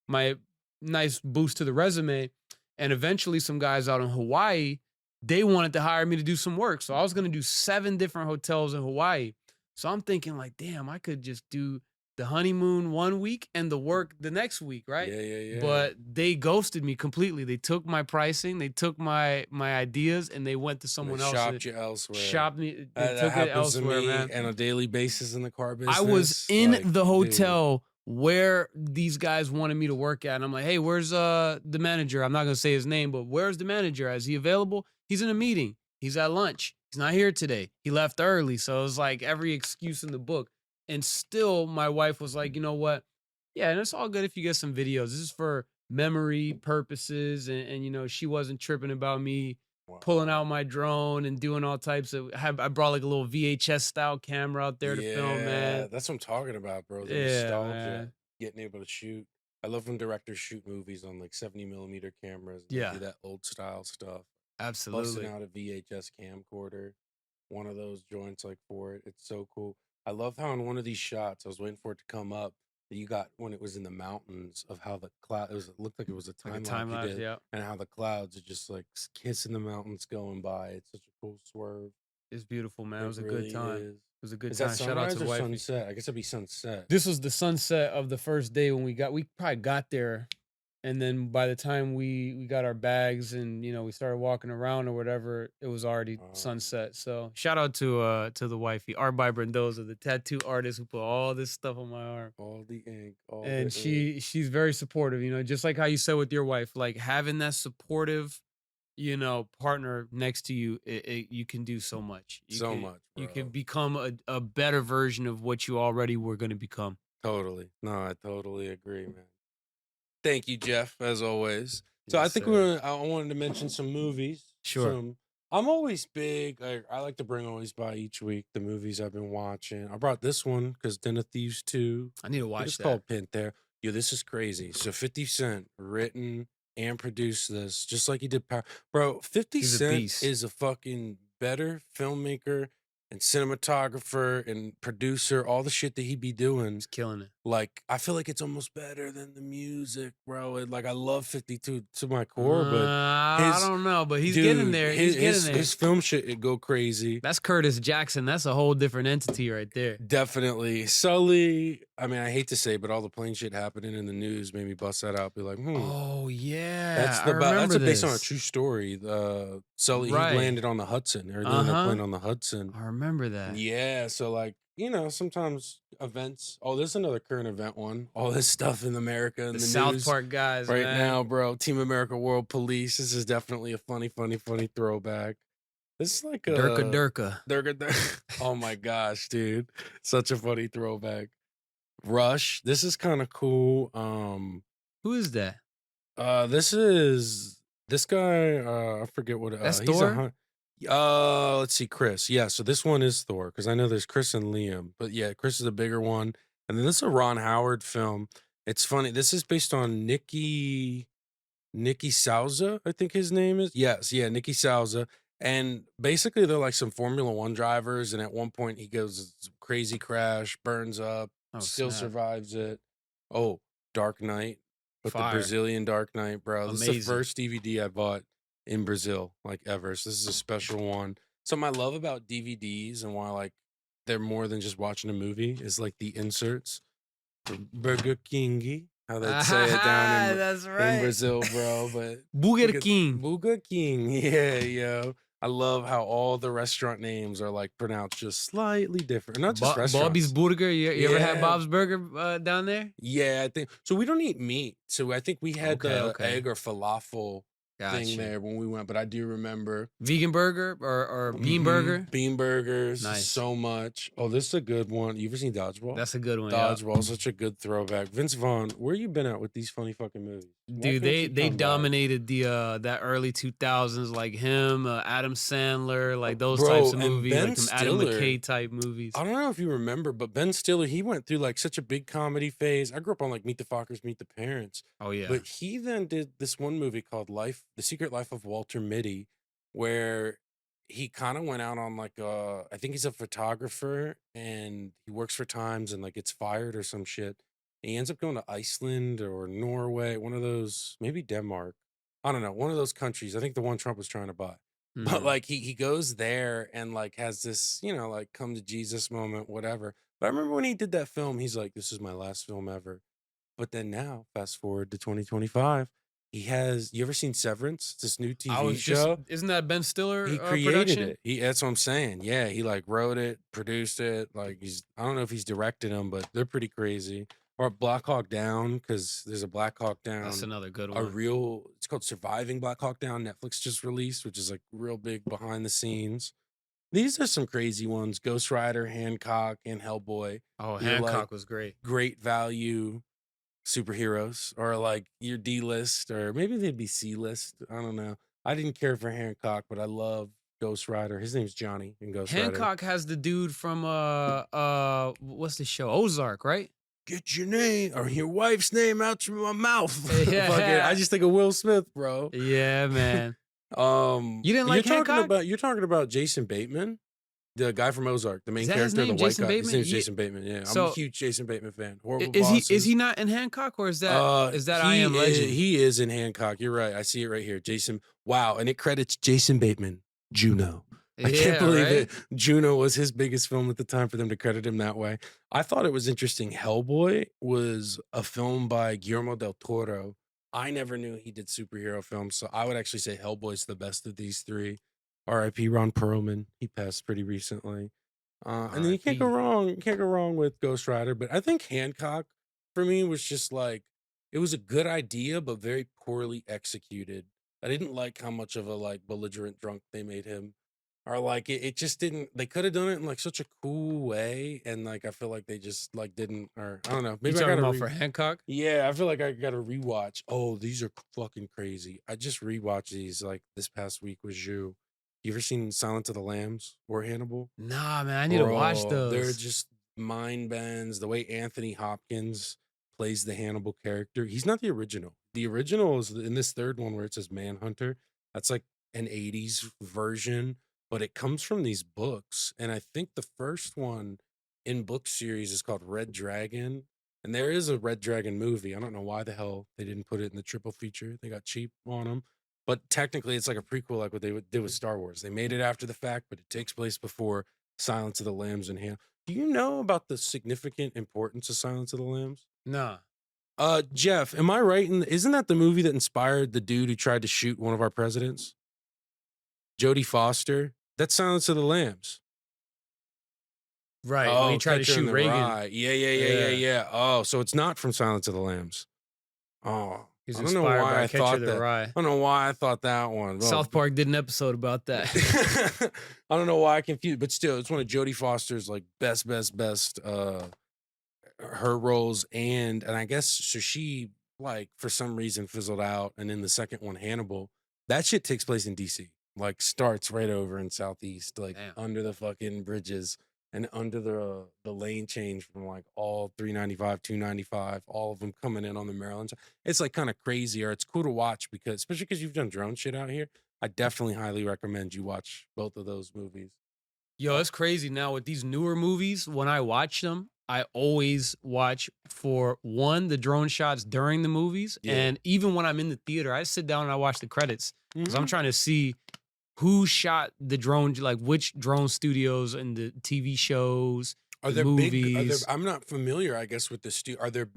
my nice boost to the resume. And eventually, some guys out in Hawaii, they wanted to hire me to do some work, so I was going to do 7 different hotels in Hawaii. So I'm thinking like, damn, I could just do the honeymoon one week and the work the next week, right? Yeah, yeah, yeah. But they ghosted me completely. They took my pricing, they took my ideas, and they went to And they someone else and shopped you elsewhere. shopped me. They That took it happens to elsewhere, me man. on a daily basis in the car I was business. in Like, the dude, hotel where these guys wanted me to work at. And I'm like, hey, where's the manager? I'm not gonna say his name, but where's the manager? Is he available? He's in a meeting. He's at lunch. He's not here today. He left early. So it was like every excuse in the book. And still my wife was like, you know what? Yeah, and it's all good if you get some videos. This is for memory purposes. And you know, she wasn't tripping about me pulling wow. out my drone and doing all types of I brought like a little VHS style camera out there to film, Yeah, man. that's what I'm talking about, bro. The Yeah, nostalgia, man. getting able to shoot. I love when directors shoot movies on like 70 millimeter cameras and they do Yeah, that old style stuff. Busting absolutely. out a VHS camcorder, one of those joints like for it. It's so cool. I love how in one of these shots, I was waiting for it to come up, that you got when it was in the mountains of how the cloud it looked like it was a Like a time time lapse you lapse, did, yeah. and how the clouds are just like kissing the mountains going by. It's such a cool swerve. It's beautiful, man. It It was a good really time. is. It was a good Is that time. Shout out to sunrise the or wifey. sunset? I guess it'd be sunset. This was the sunset of the first day when we probably got there. And then by the time we got our bags and you know we started walking around or whatever, it was already Um, sunset. So shout out to the wifey, Art by Brendoza, the tattoo artist who put all this stuff on my arm. all the ink, all the And ink. she's very supportive, you know, just like how you said with your wife, like having that supportive, you know, partner next to you, you can do so much. So much, You can bro. become a better version of what you already were going to become. Totally. No, I totally agree, man. Thank you, Jeff, as always. So I Yes, think sir. I wanted to mention some movies. Sure. Some I'm always big. I like to bring always by each week the movies I've been watching. I brought this one because Den of Thieves 2. I need to I think watch it's that. called Panther. Yo, this is crazy. So 50 Cent written and produced this, just like he did Power. Bro, 50 He's a Cent beast. is a fucking better filmmaker and cinematographer and producer, all the shit that he be doing. He's killing it. Like, I feel like it's almost better than the music, bro. Like, I love 52 to my core, but I his don't know, but he's getting dude, there. He's getting there. his film shit it go crazy. That's Curtis Jackson. That's a whole different entity right there. Definitely. Sully, I mean, I hate to say, but all the plane shit happening in the news made me bust that out. Be like, Oh that's yeah, I that's remember a based on a this. true story. Sully, he Right. landed on the Hudson, or landed a Uh-huh. plane on the Hudson. I remember that. Yeah, so like, sometimes events. Oh, there's another current event one. All this stuff in America The and the South news Park guys, right man. now, bro. Team America World Police. This is definitely a funny, funny, funny throwback. This is like Durka a Durka. oh my gosh, dude. Such a funny throwback. Rush. This is kind of cool. Who is that? This is this guy, I forget what That's he's a Thor? let's see, Chris. Yeah, so this one is Thor because I know there's Chris and Liam, but yeah, Chris is a bigger one. And then this is a Ron Howard film. It's funny. This is based on Nicky Souza, I think his name is. Yes, yeah, Nicky Souza. And basically, they're like some Formula One drivers. And at one point, he goes crazy crash, burns up, Oh, still snap. survives it. Oh, Dark Knight with the Fire. Brazilian Dark Knight, bro. This is the Amazing. first DVD I bought in Brazil, like ever. So this is a special one. Something I love about DVDs and why like they're more than just watching a movie is like the inserts. Burger King, how they'd say it down in That's in right. Brazil, bro. But Burger look at King. Burger King, yeah, yo. I love how all the restaurant names are like pronounced just slightly different. Not just Bobby's restaurants. Burger. You ever had Yeah, Bob's Burger down there? yeah. I think so. We don't eat meat, so I think we had Okay, the okay. egg or falafel Got thing you. there when we went. But I do remember Vegan burger or bean burger? bean burgers Nice. so much. Oh, this is a good one. You ever seen Dodgeball? That's a good one, yeah. Dodgeball, such a good throwback. Vince Vaughn, where you been at with these funny fucking movies? Why Dude, can't you they come back? dominated the that early 2000s, like him, Adam Sandler, like those types Bro, of and movies, like Ben them Adam McKay Stiller, type movies. I don't know if you remember, but Ben Stiller, he went through like such a big comedy phase. I grew up on like Meet the Fockers, Meet the Parents. Oh yeah. But he then did this one movie called The Secret Life of Walter Mitty, where he kind of went out on like I think he's a photographer and he works for Times and like gets fired or some shit. And he ends up going to Iceland or Norway, one of those, maybe Denmark. I don't know, one of those countries. I think the one Trump was trying to buy. But Mhm. like he goes there and like has this, like come to Jesus moment, whatever. But I remember when he did that film, he's like, "This is my last film ever." But then now, fast forward to 2025, he has. You ever seen Severance? It's this new I TV was just, show. isn't that Ben He Stiller created production? it. That's what I'm saying. Yeah, he like wrote it, produced it. Like I don't know if he's directed them, but they're pretty crazy. Or Black Hawk Down, because there's a Black Hawk That's Down, another good a one. real. It's called Surviving Black Hawk Down. Netflix just released, which is like real big behind the scenes. These are some crazy ones. Ghost Rider, Hancock, and Hellboy. Oh, You're like Hancock was great. great value superheroes, or like your D list, or maybe they'd be C list. I don't know. I didn't care for Hancock, but I love Ghost Rider. His name's Johnny in Ghost Rider. Hancock has the dude from what's the show? Ozark, right? Get your name or your wife's name out of my mouth. Fucking, I Yeah. just think of Will Smith, bro. Yeah, man. You didn't like Hancock? You're talking about Jason Bateman, the guy from Ozark, the Is main that his character, the name? white Jason guy. His Bateman? name's Yeah. Jason Bateman. Yeah, I'm a So huge Jason Bateman fan. Horrible is Bosses. he not in Hancock, or is that I Am Legend? He is in Hancock. You're right. I see it right here. Jason. Wow, and it credits Jason Bateman, Juno. I can't Yeah, believe right? it. Juno was his biggest film at the time for them to credit him that way. I thought it was interesting. Hellboy was a film by Guillermo del Toro. I never knew he did superhero films, so I would actually say Hellboy's the best of these three. R.I.P. Ron Perlman. He passed pretty recently. And then you can't go R.I.P. wrong. You can't go wrong with Ghost Rider. But I think Hancock for me was just like it was a good idea, but very poorly executed. I didn't like how much of a like belligerent drunk they made him. Or like it just didn't. They could have done it in like such a cool way, and like I feel like they just like didn't. Or I don't know. You Maybe I talking gotta about for Hancock? yeah, I feel like I gotta rewatch. Oh, these are fucking crazy. I just rewatched these like this past week with you. You ever seen Silence of the Lambs or Hannibal? Nah, man, I need to watch Bro, they're those. just mind bends. The way Anthony Hopkins plays the Hannibal character. He's not the original. The original is in this third one where it says Manhunter. That's like an 80s version, but it comes from these books. And I think the first one in book series is called Red Dragon. And there is a Red Dragon movie. I don't know why the hell they didn't put it in the triple feature. They got cheap on them. But technically, it's like a prequel, like what they did with Star Wars. They made it after the fact, but it takes place before Silence of the Lambs and Han. Do you know about the significant importance of Silence of the Lambs? Nah. Jeff, am I right? Isn't that the movie that inspired the dude who tried to shoot one of our presidents? Jodie Foster? That's Silence of the Lambs. Right, when he Oh, tried to Catcher in shoot the Reagan. Rye. Yeah. Oh, so it's not from Silence of the Lambs. Oh, He's I don't know inspired why by I Catcher thought the that. Rye. I don't know why I thought that one. Well, South Park did an episode about that. I don't know why I confused, but still, it's one of Jodie Foster's like best her roles, and I guess so she like for some reason fizzled out, and in the second one, Hannibal, that shit takes place in DC, like starts right over in Southeast, like Damn. under the fucking bridges and under the lane change from like all 395, 295, all of them coming in on the Maryland. It's like kind of crazy, or it's cool to watch because especially because you've done drone shit out here. I definitely highly recommend you watch both of those movies. Yo, it's crazy now with these newer movies. When I watch them, I always watch for one, the drone shots during the movies. Yeah. And even when I'm in the theater, I sit down and I watch the credits because I'm Mhm. trying to see who shot the drone, like which drone studios and the TV shows, Are the there big? movies. I'm not familiar, I guess, with the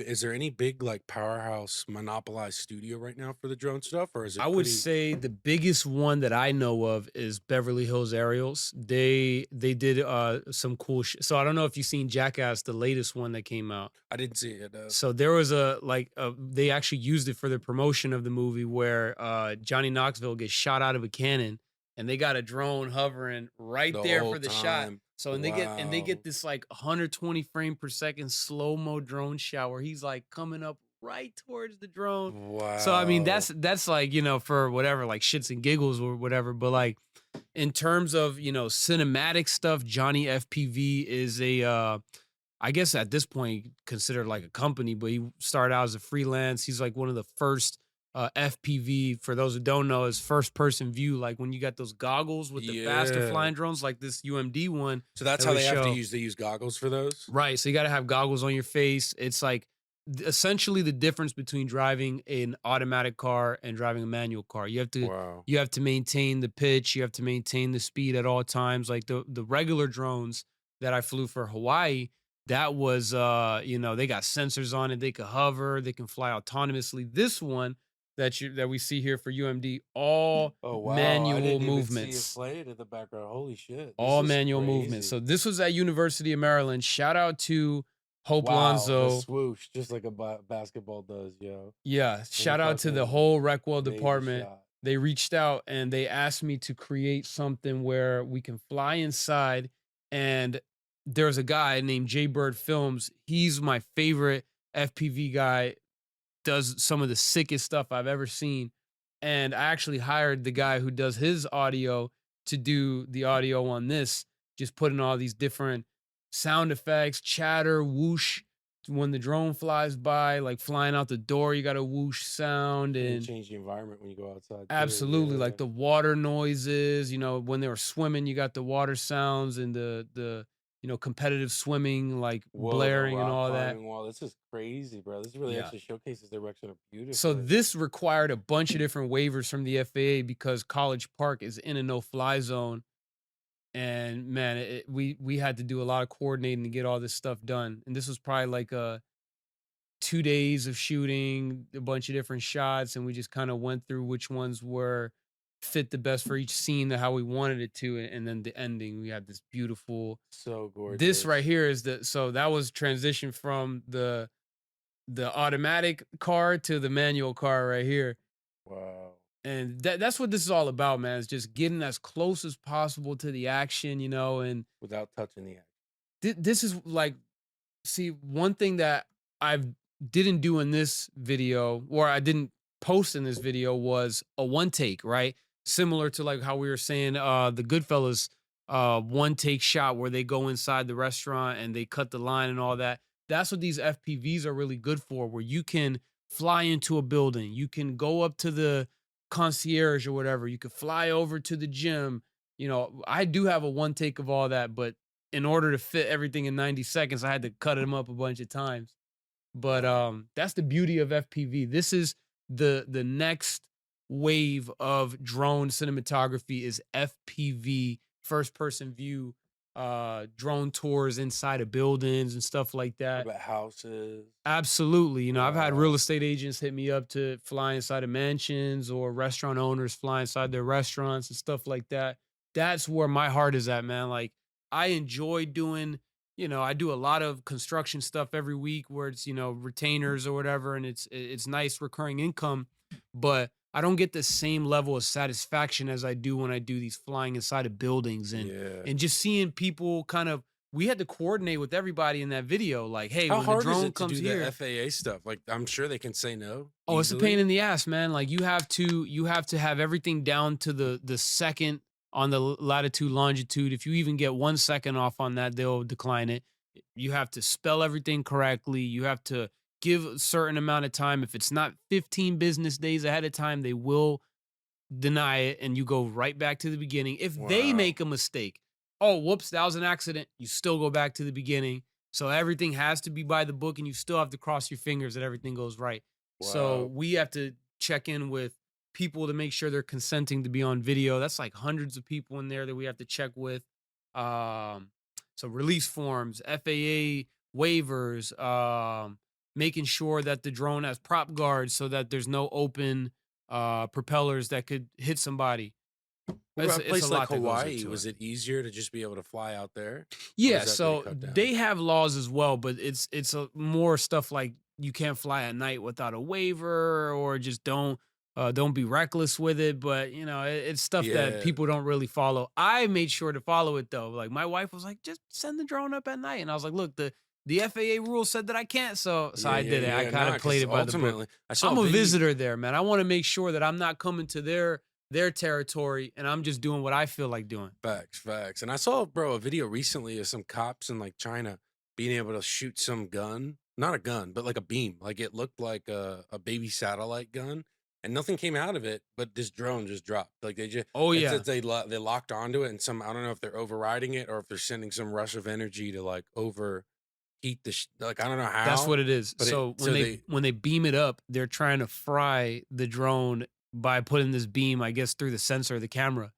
Is there any big like powerhouse monopolized studio right now for the drone stuff, or is it? I would say the biggest one that I know of is Beverly Hills Aerials. They did some cool so I don't know if you've seen Jackass, the latest one that came out. I didn't see it. So there was they actually used it for the promotion of the movie where Johnny Knoxville gets shot out of a cannon and they got a drone hovering right The there whole for the shot. time. So and they get this like 120 frame per second slow-mo drone shot where he's like coming up right towards the drone. Wow. So I mean that's like, you know, for whatever, like shits and giggles or whatever. But like in terms of, you know, cinematic stuff, Johnny FPV is a I guess at this point considered like a company, but he started out as a freelance. He's like one of the first FPV, for those who don't know, is first person view. Like when you got those goggles with the faster Yeah. flying drones, like this UMD one. So that's that how would they have to show- use. They use goggles for those. Right. So you got to have goggles on your face. It's like essentially the difference between driving an automatic car and driving a manual car. You have to Wow. you have to maintain the pitch. You have to maintain the speed at all times. Like the regular drones that I flew for Hawaii, That was, they got sensors on it. They could hover. They can fly autonomously. This one that we see here for UMD, all Oh wow, I manual didn't even see it movements, played in the background. Holy shit, this all is manual movements. crazy. So this was at University of Maryland. Shout out to Hope Wow, the Lonzo. swoosh, just like a basketball does, yo. Yeah, And we shout out to the fucking whole Recwell made the department. shot. They reached out and they asked me to create something where we can fly inside. And there's a guy named Jay Bird Films. He's my favorite FPV guy, does some of the sickest stuff I've ever seen. And I actually hired the guy who does his audio to do the audio on this, just putting all these different sound effects, chatter, whoosh. When the drone flies by, like flying out the door, you got a whoosh sound, And and change the environment when you go outside too. absolutely Yeah. like the water noises. When they were swimming, you got the water sounds and the competitive swimming, like Whoa, the blaring and rock all that. climbing wall. This is crazy, bro. This really Yeah. actually showcases their direction So beautifully. this required a bunch of different waivers from the FAA because College Park is in a no-fly zone, and man, we had to do a lot of coordinating to get all this stuff done. And this was probably like 2 days of shooting, a bunch of different shots, and we just kind of went through which ones were fit the best for each scene to how we wanted it to, and then the ending. We had this beautiful. So This right gorgeous. here is so that was transition from the automatic car to the manual car right here. Wow. And that's what this is all about, man. It's just getting as close as possible to the action, and Without touching the act. this is like, see, one thing that I didn't do in this video, or I didn't post in this video, was a one take, right? Similar to like how we were saying the Goodfellas one take shot where they go inside the restaurant and they cut the line and all that. That's what these FPVs are really good for, where you can fly into a building, you can go up to the concierge or whatever, you could fly over to the gym. I do have a one take of all that, but in order to fit everything in 90 seconds, I had to cut them up a bunch of times. But Wow. that's the beauty of FPV. This is the next wave of drone cinematography is FPV, first person view, drone tours inside of buildings and stuff like What that. about houses? Absolutely. I've had real Wow. estate agents hit me up to fly inside of mansions, or restaurant owners fly inside their restaurants and stuff like that. That's where my heart is at, man. Like, I enjoy doing, I do a lot of construction stuff every week where it's, retainers or whatever, and it's nice recurring income, but I don't get the same level of satisfaction as I do when I do these flying inside of buildings, and Yeah. and just seeing people kind of, we had to coordinate with everybody in that video. Like, hey, How when the hard is drone it to comes do the here, FAA stuff? Like, I'm sure they can say no oh, it's a pain easily. in the ass, man. Like, you have to have everything down to the second on the latitude, longitude. If you even get 1 second off on that, they'll decline it. You have to spell everything correctly. You have to give a certain amount of time. If it's not 15 business days ahead of time, they will deny it, and you go right back to the beginning. If they Wow. make a mistake, oh, whoops, that was an accident, you still go back to the beginning. So everything has to be by the book, and you still have to cross your fingers that everything goes right. So Wow. we have to check in with people to make sure they're consenting to be on video. That's like hundreds of people in there that we have to check with. Um, so release forms, FAA waivers, making sure that the drone has prop guards so that there's no open propellers that could hit somebody. What It's about a it's a place like lot that goes Hawaii? into it. Was it easier to just be able to fly out there? Or Yeah, is that been so cut down? they have laws as well, but it's a more stuff like you can't fly at night without a waiver, or just don't be reckless with it. But it's stuff that Yeah. people don't really follow. I made sure to follow it though. Like, my wife was like, just send the drone up at night, and I was like, look, the FAA rule said that I can't, so Yeah, I yeah, did it. I yeah. kind Nah, of played because it by the book. ultimately, I saw a I'm a video. visitor there, man. I want to make sure that I'm not coming to their territory, and I'm just doing what I feel like doing. Facts, facts. And I saw, bro, a video recently of some cops in like China being able to shoot some gun, not a gun, but like a beam. Like it looked like a baby satellite gun, and nothing came out of it, but this drone just dropped. Like they just, Oh it's yeah. that they locked onto it, and some, I don't know if they're overriding it or if they're sending some rush of energy to like overheat like I don't know That's how, what it is. but it So when so they they when they beam it up, they're trying to fry the drone by putting this beam, I guess, through the sensor of the camera,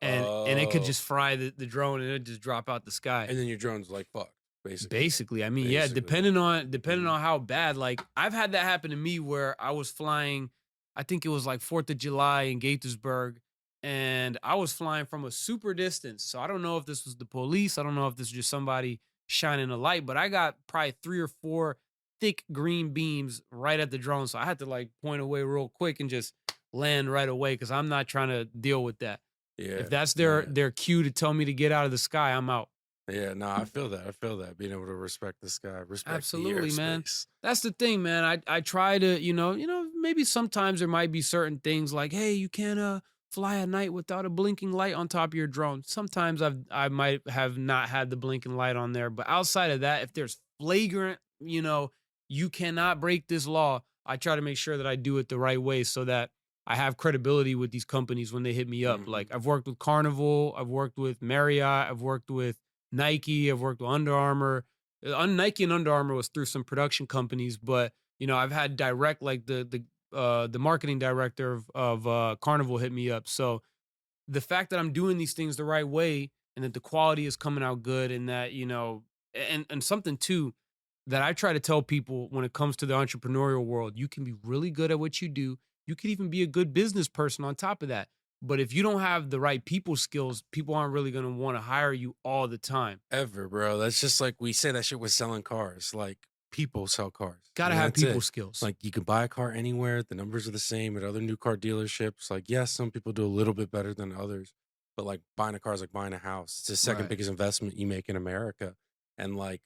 and it could oh, just fry the drone, and it just drop out the sky. and then your drone's like fuck, basically. Basically, I mean, yeah, Basically. depending Mhm. on how bad, like I've had that happen to me where I was flying, I think it was like 4th of July in Gaithersburg, and I was flying from a super distance. So I don't know if this was the police, I don't know if this was just somebody shining a light, but I got probably 3 or 4 thick green beams right at the drone. So I had to like point away real quick and just land right away because I'm not trying to deal with that. If Yeah, that's their man. their cue to tell me to get out of the sky, I'm out. Yeah, no, I feel that. I feel that. Being able to respect the sky, respect the Absolutely, man. airspace. That's the thing, man. I try to, maybe sometimes there might be certain things like, hey, you can't fly at night without a blinking light on top of your drone. Sometimes I might have not had the blinking light on there, but outside of that, if there's flagrant, you cannot break this law, I try to make sure that I do it the right way so that I have credibility with these companies when they hit me up. Mhm. Like I've worked with Carnival, I've worked with Marriott, I've worked with Nike, I've worked with Under Armour. Nike and Under Armour was through some production companies, but I've had direct like the marketing director of Carnival hit me up. So the fact that I'm doing these things the right way and that the quality is coming out good and that and something too that I try to tell people when it comes to the entrepreneurial world, you can be really good at what you do. You could even be a good business person on top of that. But if you don't have the right people skills, people aren't really going to want to hire you all the time. Ever, bro. That's just like we say that shit with selling cars. Like people sell cars, Got to and have that's people it. skills. Like you can buy a car anywhere. The numbers are the same at other new car dealerships. Like, yes, some people do a little bit better than others, but like buying a car is like buying a house. It's the second Right. biggest investment you make in America. And like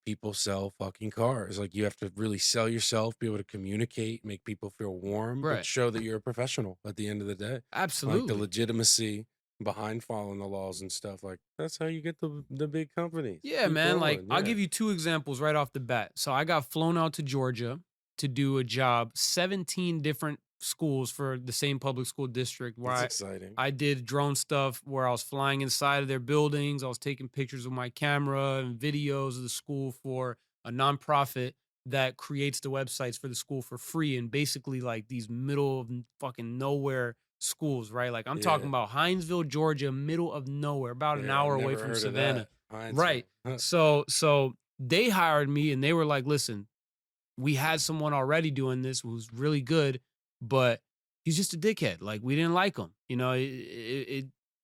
people sell fucking cars. Like you have to really sell yourself, be able to communicate, make people feel warm, but Right. show that you're a professional at the end of the day. Like the Absolutely. legitimacy behind following the laws and stuff. Like that's how you get the big companies. Yeah, Keep man. Like, going. I'll Yeah. give you 2 examples right off the bat. So, I got flown out to Georgia to do a job, 17 different schools for the same public school district where That's I exciting. I did drone stuff where I was flying inside of their buildings. I was taking pictures with my camera and videos of the school for a nonprofit that creates the websites for the school for free and basically like these middle of fucking nowhere schools, right? Like I'm talking Yeah. about Hinesville, Georgia, middle of nowhere, about an Yeah. hour away Never from heard of Savannah. that. Right. Hinesville. Huh. So they hired me and they were like, listen, we had someone already doing this who's really good, but he's just a dickhead. Like we didn't like him.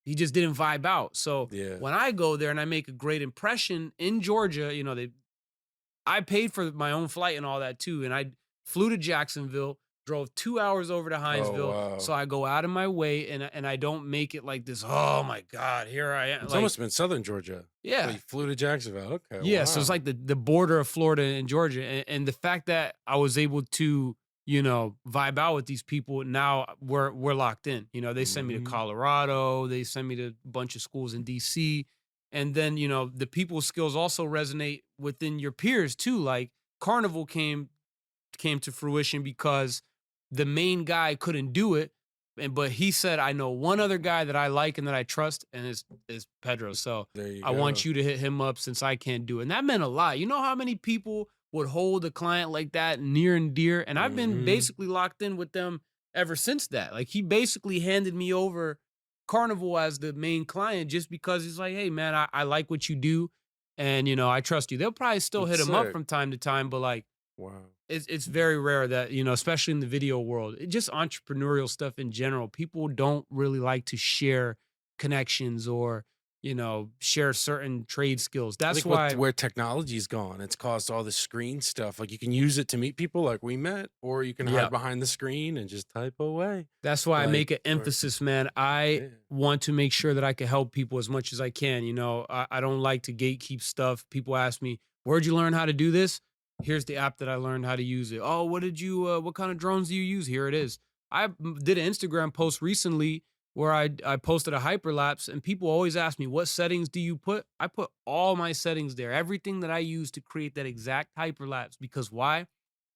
He just didn't vibe out. So Yeah. when I go there and I make a great impression in Georgia, I paid for my own flight and all that too. And I flew to Jacksonville, drove 2 hours over to Oh Hinesville. So wow. I go out of my way and I don't make it like this. Oh my God, here I am. It's Like, almost been Southern Georgia. So yeah. you flew to Jacksonville. Okay. Yeah, so it's Wow. like the border of Florida and Georgia, and the fact that I was able to, vibe out with these people. Now we're locked in. They send me to Hmm. Colorado, they send me to a bunch of schools in DC, and then the people skills also resonate within your peers too. Like Carnival came to fruition because the main guy couldn't do it. But he said, I know one other guy that I like and that I trust, and is Pedro. So There you I want go. you to hit him up since I can't do it. And that meant a lot. You know how many people would hold a client like that near and dear? And I've been Hmm. basically locked in with them ever since that. Like he basically handed me over Carnival as the main client just because he's like, hey man, I like what you do. And I trust you. They'll probably still That's hit him up sick. from time to time, but like Wow. it's very rare that especially in the video world, just entrepreneurial stuff in general, people don't really like to share connections or share certain trade skills. I That's think with why, where technology's gone, it's caused all the screen stuff. Like you can use it to meet people like we met, or you can yeah, hide behind the screen and just type away. I Like make an or emphasis, man. I yeah. want to make sure that I can help people as much as I can. I don't like to gatekeep stuff. People ask me, where'd you learn how to do this? Here's the app that I learned how to use it. Oh, what kind of drones do you use? Here it is. Did an Instagram post recently where I posted a hyperlapse and people always ask me, what settings do you put? I put all my settings there, everything that I use to create that exact hyperlapse. Because why?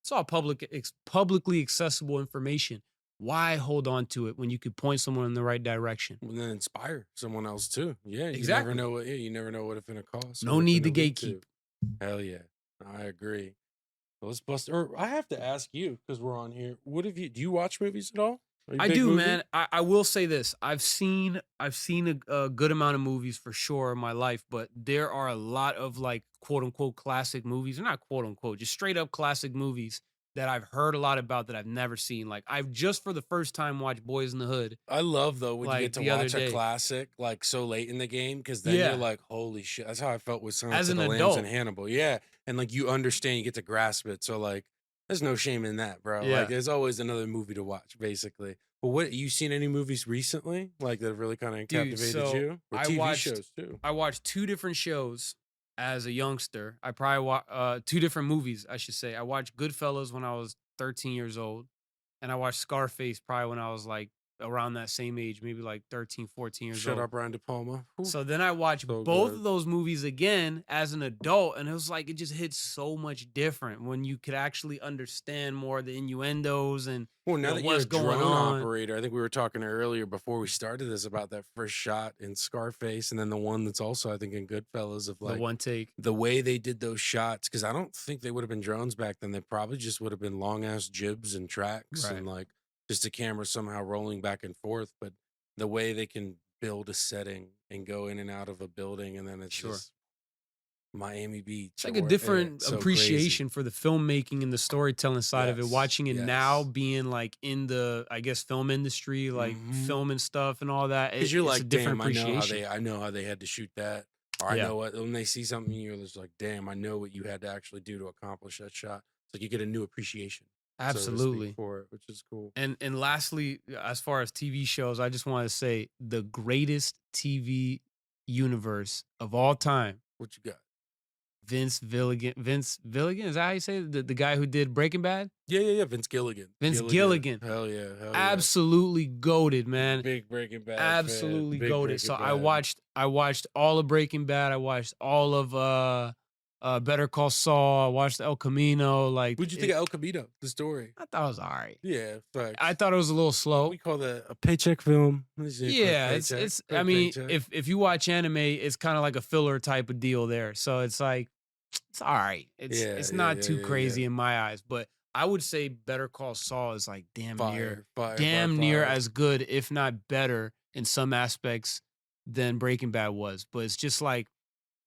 It's all publicly accessible information. Why hold on to it when you could point someone in the right direction? And then inspire someone else too. Yeah, you never Exactly. know what. Yeah, you never know what it's gonna cost or No what it's need to gonna lead gatekeep. to. Hell yeah, I agree. Well, let's bust. Or I have to ask you because we're on here. What have you? Do you watch movies at all? Are you a I big do, movie? man. I will say this. I've seen a good amount of movies for sure in my life, but there are a lot of like quote unquote classic movies, or not quote unquote, just straight up classic movies that I've heard a lot about that I've never seen. Like I've just for the first time watched Boys in the Hood I love though when you get like to the other watch a day. classic like so late in the game because then you're Yeah, like, holy shit. That's how I felt with Silence as of an the Lambs and adult. Hannibal. Yeah. And like you understand, you get to grasp it. So like there's no shame in that, bro. Like Yeah. there's always another movie to watch, basically. But what you seen any movies recently like that have really kind of Dude, captivated so you? Or TV shows too? I watched two different shows as a youngster. I probably two different movies, I should say. I watched Goodfellas when I was 13 years old, and I watched Scarface probably when I was like around that same age, maybe like 13, 14 years Shut old. up, Brian De Palma. Whew, So then I watched so both good. of those movies again as an adult, and it was like it just hits so much different when you could actually understand more of the innuendos and Well, now that you're what's a going drone on. operator, I think we were talking earlier before we started this about that first shot in Scarface, and then the one that's also, I think, in Goodfellas of The like one take. the way they did those shots. Because I don't think they would have been drones back then. They probably just would have been long ass jibs and tracks and Right. like just a camera somehow rolling back and forth. But the way they can build a setting and go in and out of a building, and then it's Sure. just Miami It's Beach like a or different so crazy. appreciation for the filmmaking and the storytelling side of it. Yes, Watching it now, yes. being like in the, I guess, film industry, like Hmm. filming stuff and all that. 'Cause you're It's a like, different "Damn, appreciation. I know how they had to shoot that," or, "I Yeah, know what" when they see something, you're just like, "Damn, I know what you had to actually do to accomplish that shot." It's like you get a new appreciation, so to speak, absolutely. for it, which is cool. And lastly, as far as TV shows, I just want to say the greatest TV universe of all time, What you got? Vince Villigan. Vince Villigan, is that how you say it? The guy who did Breaking Bad? Yeah, yeah, yeah, Vince Gilligan. Vince Gilligan. Gilligan. Hell yeah, hell yeah. Absolutely goaded, man. Big Breaking Bad fan, Absolutely big goated. Breaking So Bad. I watched all of Breaking Bad. I watched all of Better Call Saul. I watched El Camino. Like What'd you think it, of El Camino, the story? I thought it was all right. Yeah, I facts. thought it was a little slow. We call that a paycheck film. This is a quick Yeah, paycheck, it's I quick mean, paycheck. if you watch anime, it's kind of like a filler type of deal there. So it's like it's all right. Yeah, It's yeah, not yeah, too yeah, yeah. crazy in my eyes, but I would say Better Call Saul is like Fire, fire by damn near far. as good, if not better, in some aspects than Breaking Bad was. But it's just like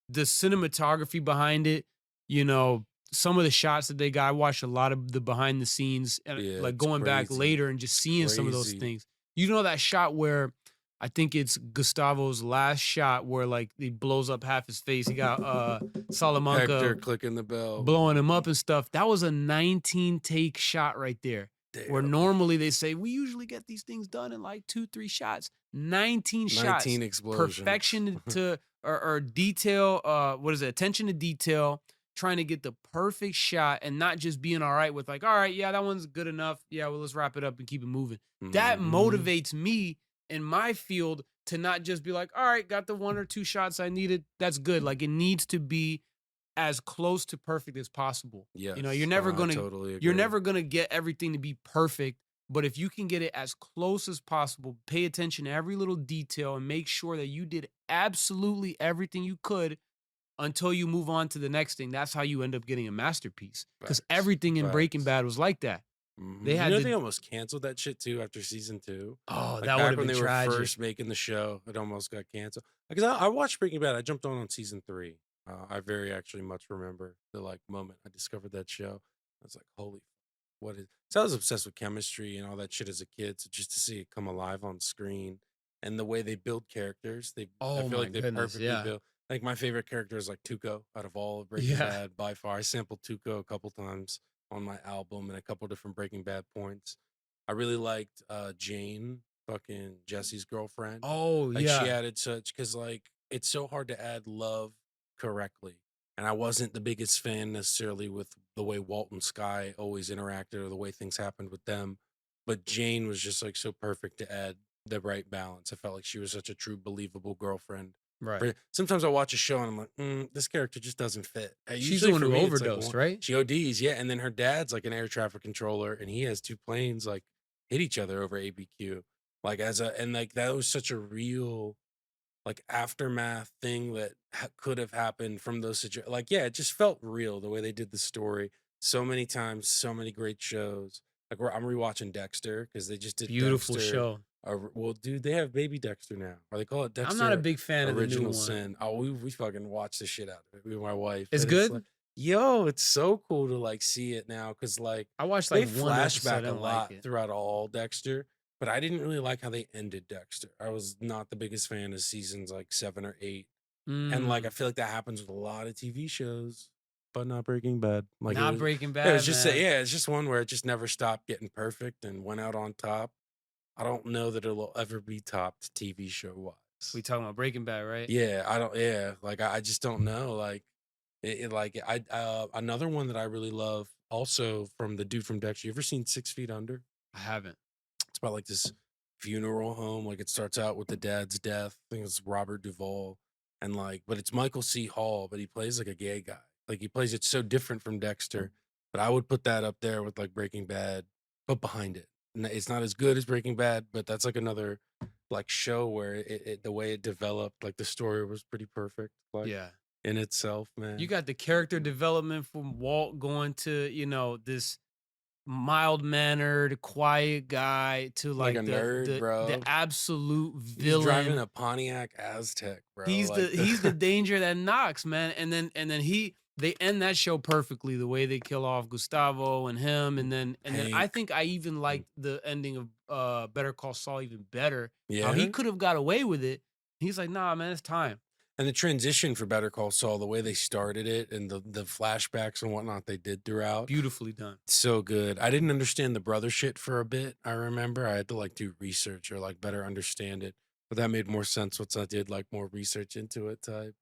the cinematography behind it, you know, some of the shots that they got. I watched a lot of the behind the scenes and Yeah, like it's going back crazy. later and just It's seeing some of those crazy. things. You know that shot where I think it's Gustavo's last shot where like he blows up half his face. He got Hector Salamanca clicking the bell. blowing him up and stuff. That was a 19 take shot right there. Where Damn. normally they say we usually get these things done in like 2, 3 shots. 19 shots. 19 explosions. Perfection to or detail, what is it? Attention to detail, trying to get the perfect shot and not just being all right with like, all right, yeah, that one's good enough. Yeah, well, let's wrap it up and keep it moving. That Mhm. motivates me in my field to not just be like, all right, got the 1 or 2 shots I needed. That's good. Like it needs to be as close to perfect as possible. You know, Yes. No, I totally you're agree. never gonna get everything to be perfect, but if you can get it as close as possible, pay attention to every little detail and make sure that you did absolutely everything you could until you move on to the next thing. That's how you end up getting a masterpiece. Because Facts. everything in Breaking Facts. Bad was like that. They You had know to, they almost canceled that shit too after season 2? oh, Like that would back have when been they were tragic. first making the show, it almost got canceled. Because I watched Breaking Bad. I jumped on season 3. I very actually much remember the like moment I discovered that show. I was like, holy, what is? So I was obsessed with chemistry and all that shit as a kid. So just to see it come alive on screen and the way they build characters, I Oh feel my like they goodness. perfectly Yeah. built. Like my favorite character is like Tuco out of all of Breaking Yeah. Bad by far. I sampled Tuco a couple times on my album and a couple different Breaking Bad points. I really liked Jane, fucking Jesse's girlfriend. Oh Like she yeah. added such because like it's so hard to add love correctly. And I wasn't the biggest fan necessarily with the way Walt and Sky always interacted or the way things happened with them. But Jane was just like so perfect to add the right balance. I felt like she was such a true, believable girlfriend. Right. Sometimes I watch a show and I'm like, this character just doesn't fit. She's the Usually one for who me, it's like overdosed, right? she ODs, yeah. And then her dad's like an air traffic controller, and he has two planes like hit each other over ABQ. Like and like that was such a real like aftermath thing that could have happened from those situations. Like, yeah, it just felt real the way they did the story so many times, so many great shows. Like I'm rewatching Dexter because they just did Beautiful Dexter. show. Well, dude, they have Baby Dexter now, or they call it I'm not a Dexter big fan of the new Original one. Sin. Oh, we fucking watched the shit out of it. Me and my wife, It's and it's like, good. yo, it's so cool to like see it now because like I watched they like one episode. I flashback a didn't like lot it. throughout all Dexter, but I didn't really like how they ended Dexter. I was not the biggest fan of seasons like 7 or 8. And like I Mm, feel like that happens with a lot of TV shows, but not Breaking Bad. Like not Breaking it was Bad, just man. yeah, it's just one where it just never stopped getting perfect and went out on top. I don't know that it'll ever be topped TV show wise. We talking about Breaking Bad, right? Yeah, I don't. Yeah, like I just don't know. Like like I another one that I really love also from the dude from Dexter. You ever seen 6 Feet Under? I haven't. It's about like this funeral home. Like it starts out with the dad's death. I think it's Robert Duvall. And like, but it's Michael C. Hall, but he plays like a gay guy. Like he plays it so different from Dexter. But I would put that up there with like Breaking Bad, but behind it. It's not as good as Breaking Bad, but that's like another like show where the way it developed, like the story was pretty perfect, like Yeah. in itself, You man. got the character development from Walt going to, this mild mannered, quiet guy to Like a like the nerd, the the bro. absolute He's driving villain. a Pontiac Aztec, bro. He's the Like the he's the danger that knocks, man. And then they end that show perfectly, the way they kill off Gustavo and him, and then I Hank. think I even liked the ending of Better Call Saul even better. How he Yeah. could have got away with it. He's like, nah, man, it's time. And the transition for Better Call Saul, the way they started it and the flashbacks and whatnot they did throughout, Beautifully done. so good. I didn't understand the brother shit for a bit. I remember I had to like do research or like better understand it, but that made more sense once I did like more research into it type.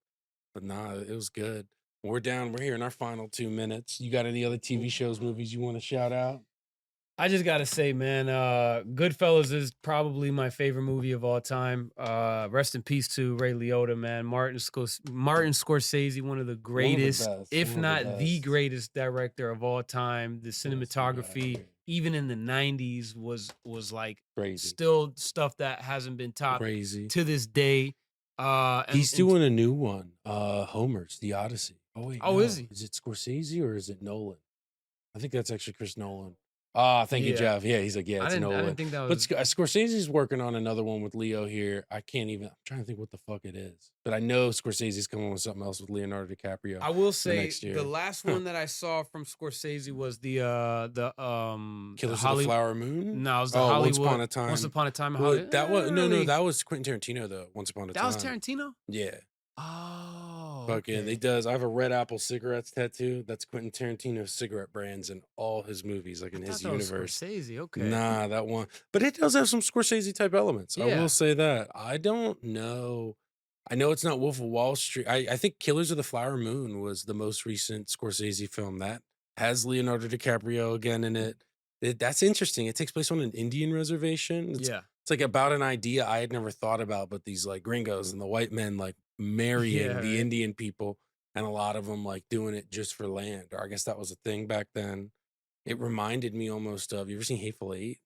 But nah, it was good. We're down. We're here in our final 2 minutes. You got any other TV shows, movies you want to shout out? I just gotta say, man, Goodfellas is probably my favorite movie of all time. Rest in peace to Ray Liotta, man. Martin Scorsese, one of the One of the greatest, best. if One of the not the best. greatest director of all time. The Yes, yeah, I cinematography, agree. even in the '90s, was like Crazy. still stuff that hasn't been topped Crazy. to this day. He's And doing a new one. Homer's The Odyssey. Oh wait, oh, is no. he? Is it Scorsese or is it Nolan? I think that's actually Chris Nolan. Ah, thank you, Yeah, Jeff. Yeah, he's like, yeah, it's I Nolan. didn't think that But was. Scorsese's working on another one with Leo here. I can't even. I'm trying to think what the fuck it is. But I know Scorsese's coming with something else with Leonardo DiCaprio I will the say next the year. last Huh. one that I saw from Scorsese was the Killers of the Hollywood. Flower Moon. No, it was the Oh, Once Upon Hollywood. a Once Time. Upon a Time in Well, Hollywood. that was no, Really? that was Quentin Tarantino though. Once Upon a That was Time. Tarantino. Yeah. Oh, Fucking, they okay. does. I have a Red Apple cigarettes tattoo. That's Quentin Tarantino's cigarette brands in all his movies, like I in thought his that was universe. Scorsese. Okay. Nah, that one. But it does have some Scorsese type elements. I will Yeah. say that. I don't know. I know it's not Wolf of Wall Street. I think Killers of the Flower Moon was the most recent Scorsese film that has Leonardo DiCaprio again in it. That's interesting. It takes place on an Indian reservation. Yeah. It's like about an idea I had never thought about, but these like gringos and the white men like marrying Yeah. the Right. Indian people, and a lot of them like doing it just for land. Or I guess that was a thing back then. It reminded me almost of, you ever seen Hateful Eight?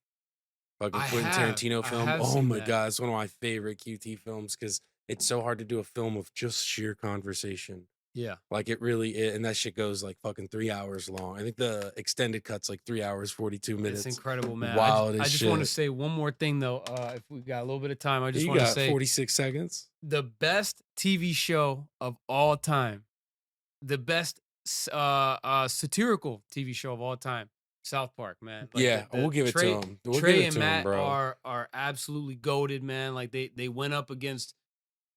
Like a I Quentin have. Tarantino I film. have Oh seen my that. God, it's one of my favorite QT films because it's so hard to do a film of just sheer conversation. Yeah. Like it really is, and that shit goes like fucking 3 hours long. I think the extended cut's like 3 hours, 42 It's minutes. incredible, man. Wild I as just want to shit. say one more thing though. If we got a little bit of time, I just You want to got say 46 seconds. the best TV show of all time, the best satirical TV show of all time, South Park, man. Like Yeah, we'll the give it to Trey him. We'll give Trey it and to him, Matt bro. are absolutely goaded, man. Like they went up against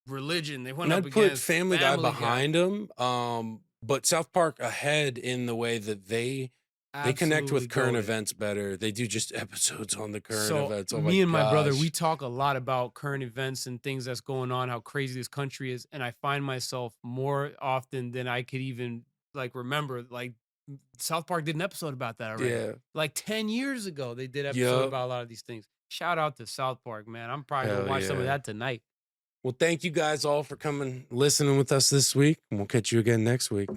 religion. They went And up I'd put against Family Guy Family Guy. behind him. But South Park ahead in the way that they connect Absolutely with current goated. events better. They do just episodes on the current So events. Oh my me and my brother, we gosh. talk a lot about current events and things that's going on, how crazy this country is, and I find myself more often than I could even like remember. Like South Park did an episode about that already. Yeah. Like 10 years ago, they did an episode Yup. about a lot of these things. Shout out to South Park, man. I'm probably gonna Hell watch some of yeah. that tonight. Well, thank you guys all for coming listening with us this week. And we'll catch you again next week.